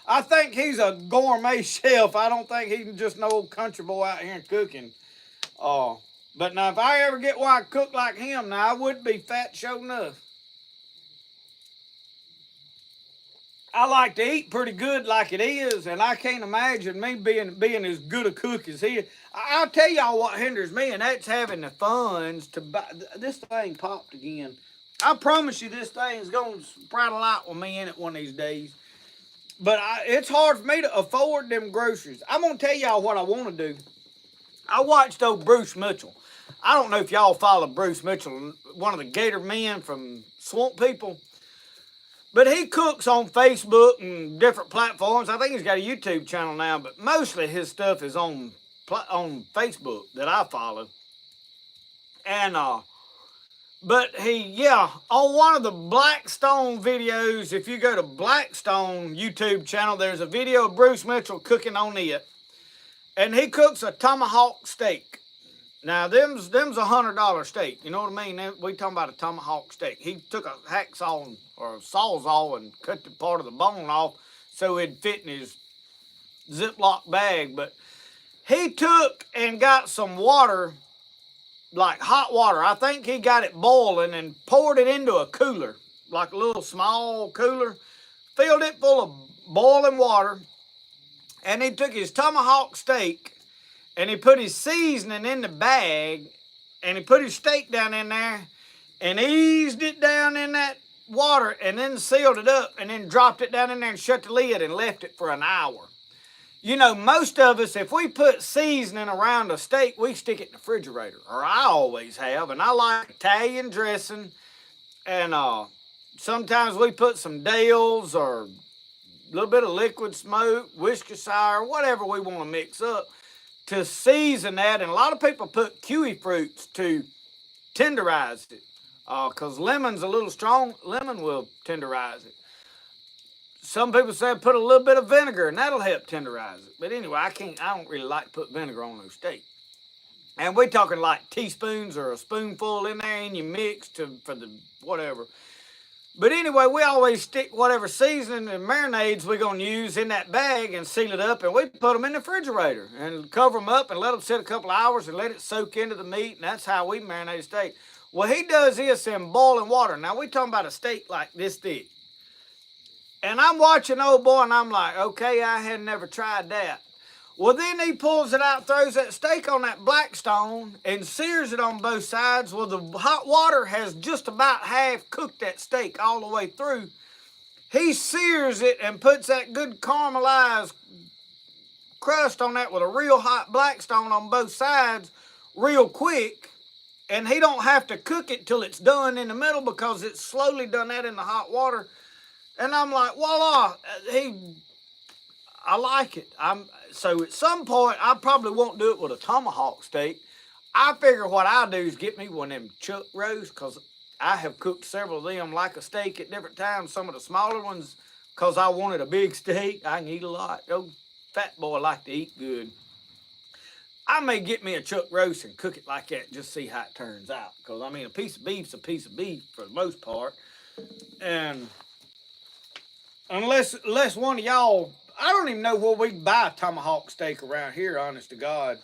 I think he's a gourmet chef. I don't think he's just no old country boy out here cooking. But now, if I ever get where I cook like him, now I would be fat, sure enough. I like to eat pretty good like it is, and I can't imagine me being as good a cook as he is. I'll tell y'all what hinders me, and that's having the funds to buy. This thing popped again. I promise you this thing is going to sprout a lot with me in it one of these days. But it's hard for me to afford them groceries. I'm going to tell y'all what I want to do. I watched old Bruce Mitchell. I don't know if y'all follow Bruce Mitchell, one of the Gator men from Swamp People. But he cooks on Facebook and different platforms. I think he's got a YouTube channel now, but mostly his stuff is on Facebook that I follow. And but on one of the Blackstone videos, if you go to Blackstone YouTube channel, there's a video of Bruce Mitchell cooking on it. And he cooks a tomahawk steak. Now, them's $100 steak. You know what I mean? We talking about a tomahawk steak. He took a hacksaw or a sawzall and cut the part of the bone off so it'd fit in his Ziploc bag. But he took and got some water, like hot water. I think he got it boiling and poured it into a cooler, like a little small cooler, filled it full of boiling water, and he took his tomahawk steak and he put his seasoning in the bag and he put his steak down in there and eased it down in that water and then sealed it up and then dropped it down in there and shut the lid and left it for an hour. You know, most of us, if we put seasoning around a steak, we stick it in the refrigerator, or I always have, and I like Italian dressing, and sometimes we put some Dale's or a little bit of liquid smoke, Worcestershire, whatever we want to mix up to season that, and a lot of people put kiwi fruits to tenderize it, because lemon's a little strong. Lemon will tenderize it. Some people say put a little bit of vinegar and that'll help tenderize it. But anyway, I don't really like to put vinegar on those steaks. And we're talking like teaspoons or a spoonful in there and you mix for the whatever. But anyway, we always stick whatever seasoning and marinades we're going to use in that bag and seal it up, and we put them in the refrigerator and cover them up and let them sit a couple of hours and let it soak into the meat, and that's how we marinate a steak. Well, he does this in boiling water. Now, we're talking about a steak like this thick. And I'm watching old boy, and I'm like, okay, I had never tried that. Well, then he pulls it out, throws that steak on that Blackstone, and sears it on both sides. Well, the hot water has just about half cooked that steak all the way through. He sears it and puts that good caramelized crust on that with a real hot Blackstone on both sides real quick. And he don't have to cook it till it's done in the middle because it's slowly done that in the hot water. And I'm like, voila, I like it. So at some point, I probably won't do it with a tomahawk steak. I figure what I'll do is get me one of them chuck roasts, because I have cooked several of them like a steak at different times. Some of the smaller ones, because I wanted a big steak. I can eat a lot. Old fat boy like to eat good. I may get me a chuck roast and cook it like that, just see how it turns out. Because, I mean, a piece of beef's a piece of beef for the most part. And unless one of y'all, I don't even know where we can buy a tomahawk steak around here, honest to God.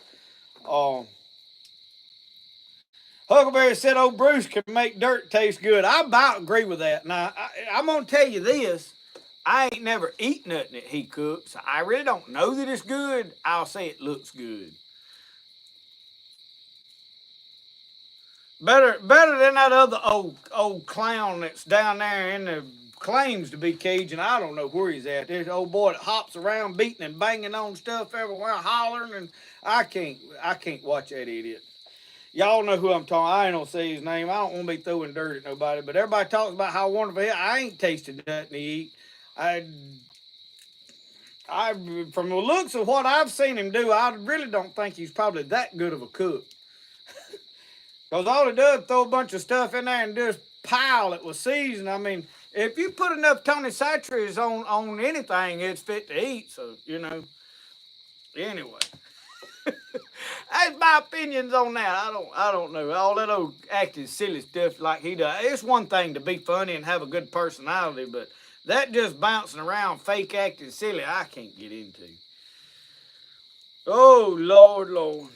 Huckleberry said old Bruce can make dirt taste good. I about agree with that. Now, I'm going to tell you this. I ain't never eaten nothing that he cooks. I really don't know that it's good. I'll say it looks good. Better than that other old clown that's down there in the claims to be Cajun. I don't know where he's at. There's an old boy that hops around beating and banging on stuff everywhere, hollering, and I can't watch that idiot. Y'all know who I'm talking. I ain't gonna say his name. I don't want to be throwing dirt at nobody, but everybody talks about how wonderful he is. I ain't tasted nothing to eat. I from the looks of what I've seen him do, I really don't think he's probably that good of a cook. Because all he does is throw a bunch of stuff in there and just pile it with seasoning. I mean, if you put enough Tony Chachere's on anything, it's fit to eat. So, you know, anyway. That's my opinions on that. I don't know. All that old acting silly stuff like he does. It's one thing to be funny and have a good personality, but that just bouncing around, fake acting silly, I can't get into. Oh, Lord.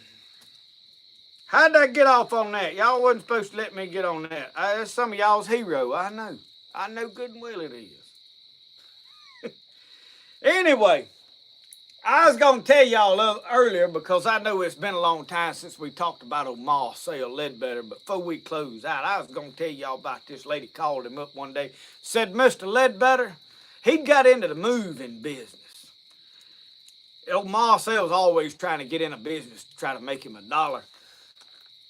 How'd I get off on that? Y'all wasn't supposed to let me get on that. That's some of y'all's hero. I know good and well it is. Anyway, I was going to tell y'all earlier because I know it's been a long time since we talked about old Marcel Ledbetter, but before we close out, I was going to tell y'all about this lady called him up one day, said, Mr. Ledbetter, he'd got into the moving business. Old Marcel's always trying to get in a business to try to make him $1.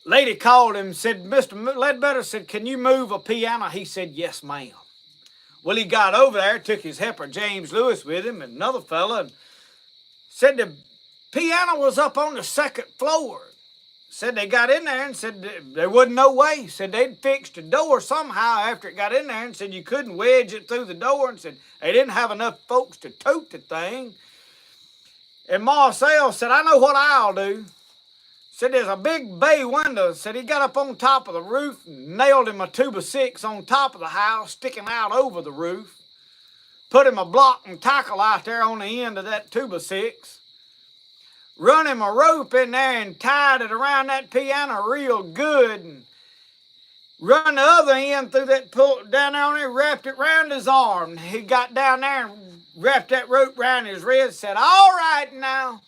Lady called him, said, Mr. Ledbetter, said, can you move a piano? He said, yes, ma'am. Well, he got over there, took his helper James Lewis with him and another fella, and said the piano was up on the second floor. Said they got in there and said there wasn't no way. Said they'd fixed the door somehow after it got in there and said you couldn't wedge it through the door and said they didn't have enough folks to tote the thing. And Marcel said, I know what I'll do. Said there's a big bay window. Said he got up on top of the roof and nailed him a 2x6 on top of the house, sticking out over the roof. Put him a block and tackle out there on the end of that 2x6. Run him a rope in there and tied it around that piano real good. And run the other end through that pull down there on it, wrapped it around his arm. He got down there and wrapped that rope around his wrist. Said, all right now.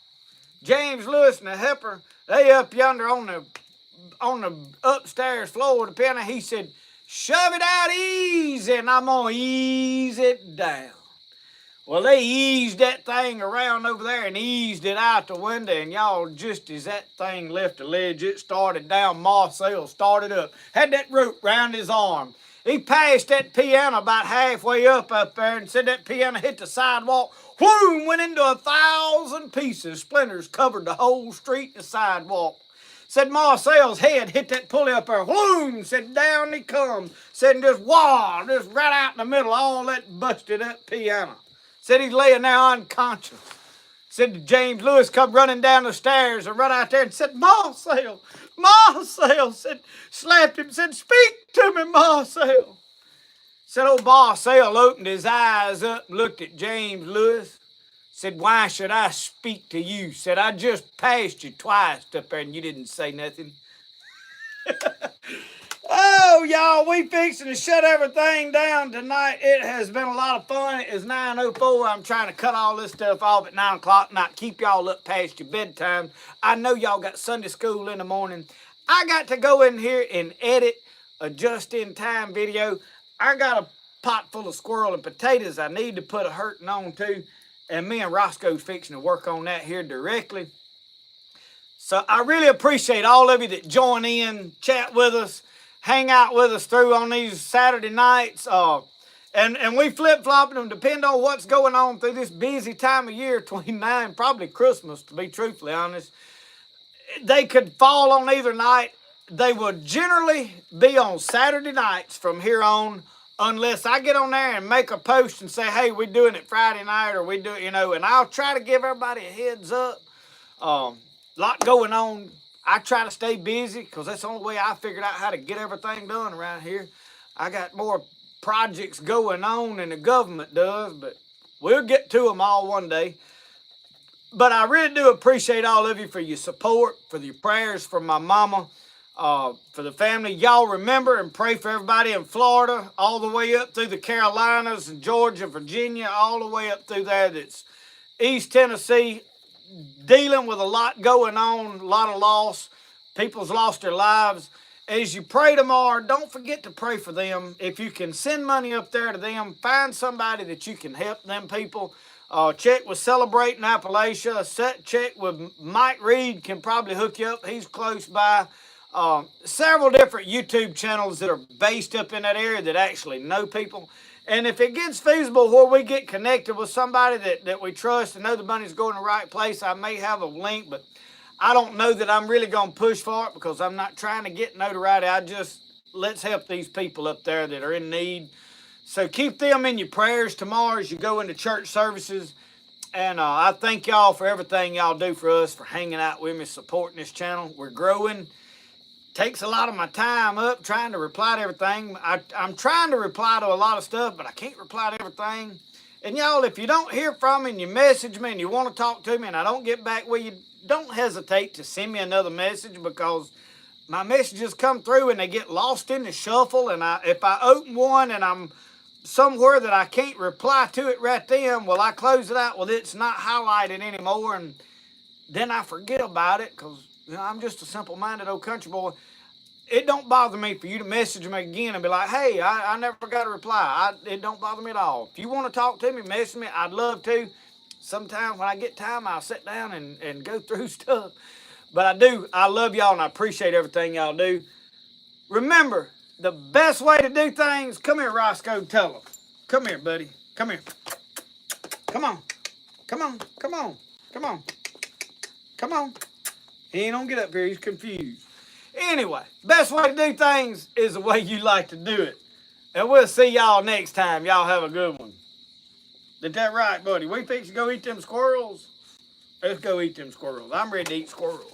James Lewis and the helper, they up yonder on the upstairs floor of the piano. He said, shove it out easy, and I'm going to ease it down. Well, they eased that thing around over there and eased it out the window, and y'all, just as that thing left the ledge, it started down. Marcel started up. Had that rope round his arm. He passed that piano about halfway up there and said that piano hit the sidewalk. Whoom, went into 1,000 pieces. Splinters covered the whole street and the sidewalk. Said Marcel's head hit that pulley up there. Whoom, said down he come. Said just wah, just right out in the middle, all that busted up piano. Said he's laying there unconscious. Said James Lewis come running down the stairs and run out there and said, Marcel, said, slapped him, said, speak to me, Marcel. Said old Marcel opened his eyes up and looked at James Lewis. Said, why should I speak to you? Said, I just passed you twice up there and you didn't say nothing. Oh, y'all, we fixing to shut everything down tonight. It has been a lot of fun. It is 9:04. I'm trying to cut all this stuff off at 9 o'clock, not keep y'all up past your bedtime. I know y'all got Sunday school in the morning. I got to go in here and edit a just-in-time video. I got a pot full of squirrel and potatoes I need to put a hurting on to, and me and Roscoe's fixing to work on that here directly. So I really appreciate all of you that join in, chat with us, hang out with us through on these Saturday nights. And we flip-flopping them, depending on what's going on through this busy time of year, between now and probably Christmas, to be truthfully honest. They could fall on either night. They will generally be on Saturday nights from here on, unless I get on there and make a post and say, hey, we're doing it Friday night, or we do it, and I'll try to give everybody a heads up. Lot going on. I try to stay busy because that's the only way I figured out how to get everything done around here. I got more projects going on than the government does, but we'll get to them all one day. But I really do appreciate all of you for your support, for your prayers for my mama, for the family. Y'all remember and pray for everybody in Florida, all the way up through the Carolinas and Georgia, Virginia, all the way up through there that's East Tennessee, dealing with a lot going on, a lot of loss. People's lost their lives. As you pray tomorrow, don't forget to pray for them. If you can send money up there to them, find somebody that you can help them people. Check with Celebrating Appalachia. Check with Mike Reed, can probably hook you up. He's close by. Several different YouTube channels that are based up in that area that actually know people. And if it gets feasible where we get connected with somebody that we trust and know the money's going the right place, I may have a link, but I don't know that I'm really going to push for it because I'm not trying to get notoriety. Let's help these people up there that are in need. So keep them in your prayers tomorrow as you go into church services. And I thank y'all for everything y'all do for us, for hanging out with me, supporting this channel. We're growing. Takes a lot of my time up trying to reply to everything. I'm trying to reply to a lot of stuff, but I can't reply to everything. And y'all, if you don't hear from me and you message me and you want to talk to me and I don't get back with you, don't hesitate to send me another message, because my messages come through and they get lost in the shuffle. And if I open one and I'm somewhere that I can't reply to it right then, will I close it out? Well, it's not highlighted anymore, and then I forget about it because I'm just a simple-minded old country boy. It don't bother me for you to message me again and be like, hey, I never got a reply. It don't bother me at all. If you want to talk to me, message me. I'd love to. Sometimes when I get time, I'll sit down and go through stuff. But I love y'all, and I appreciate everything y'all do. Remember, the best way to do things, come here, Roscoe, tell them. Come here, buddy. Come here. Come on. Come on. Come on. Come on. Come on. He ain't gonna get up here. He's confused. Anyway, best way to do things is the way you like to do it. And we'll see y'all next time. Y'all have a good one. Is that right, buddy? We fix to go eat them squirrels? Let's go eat them squirrels. I'm ready to eat squirrels.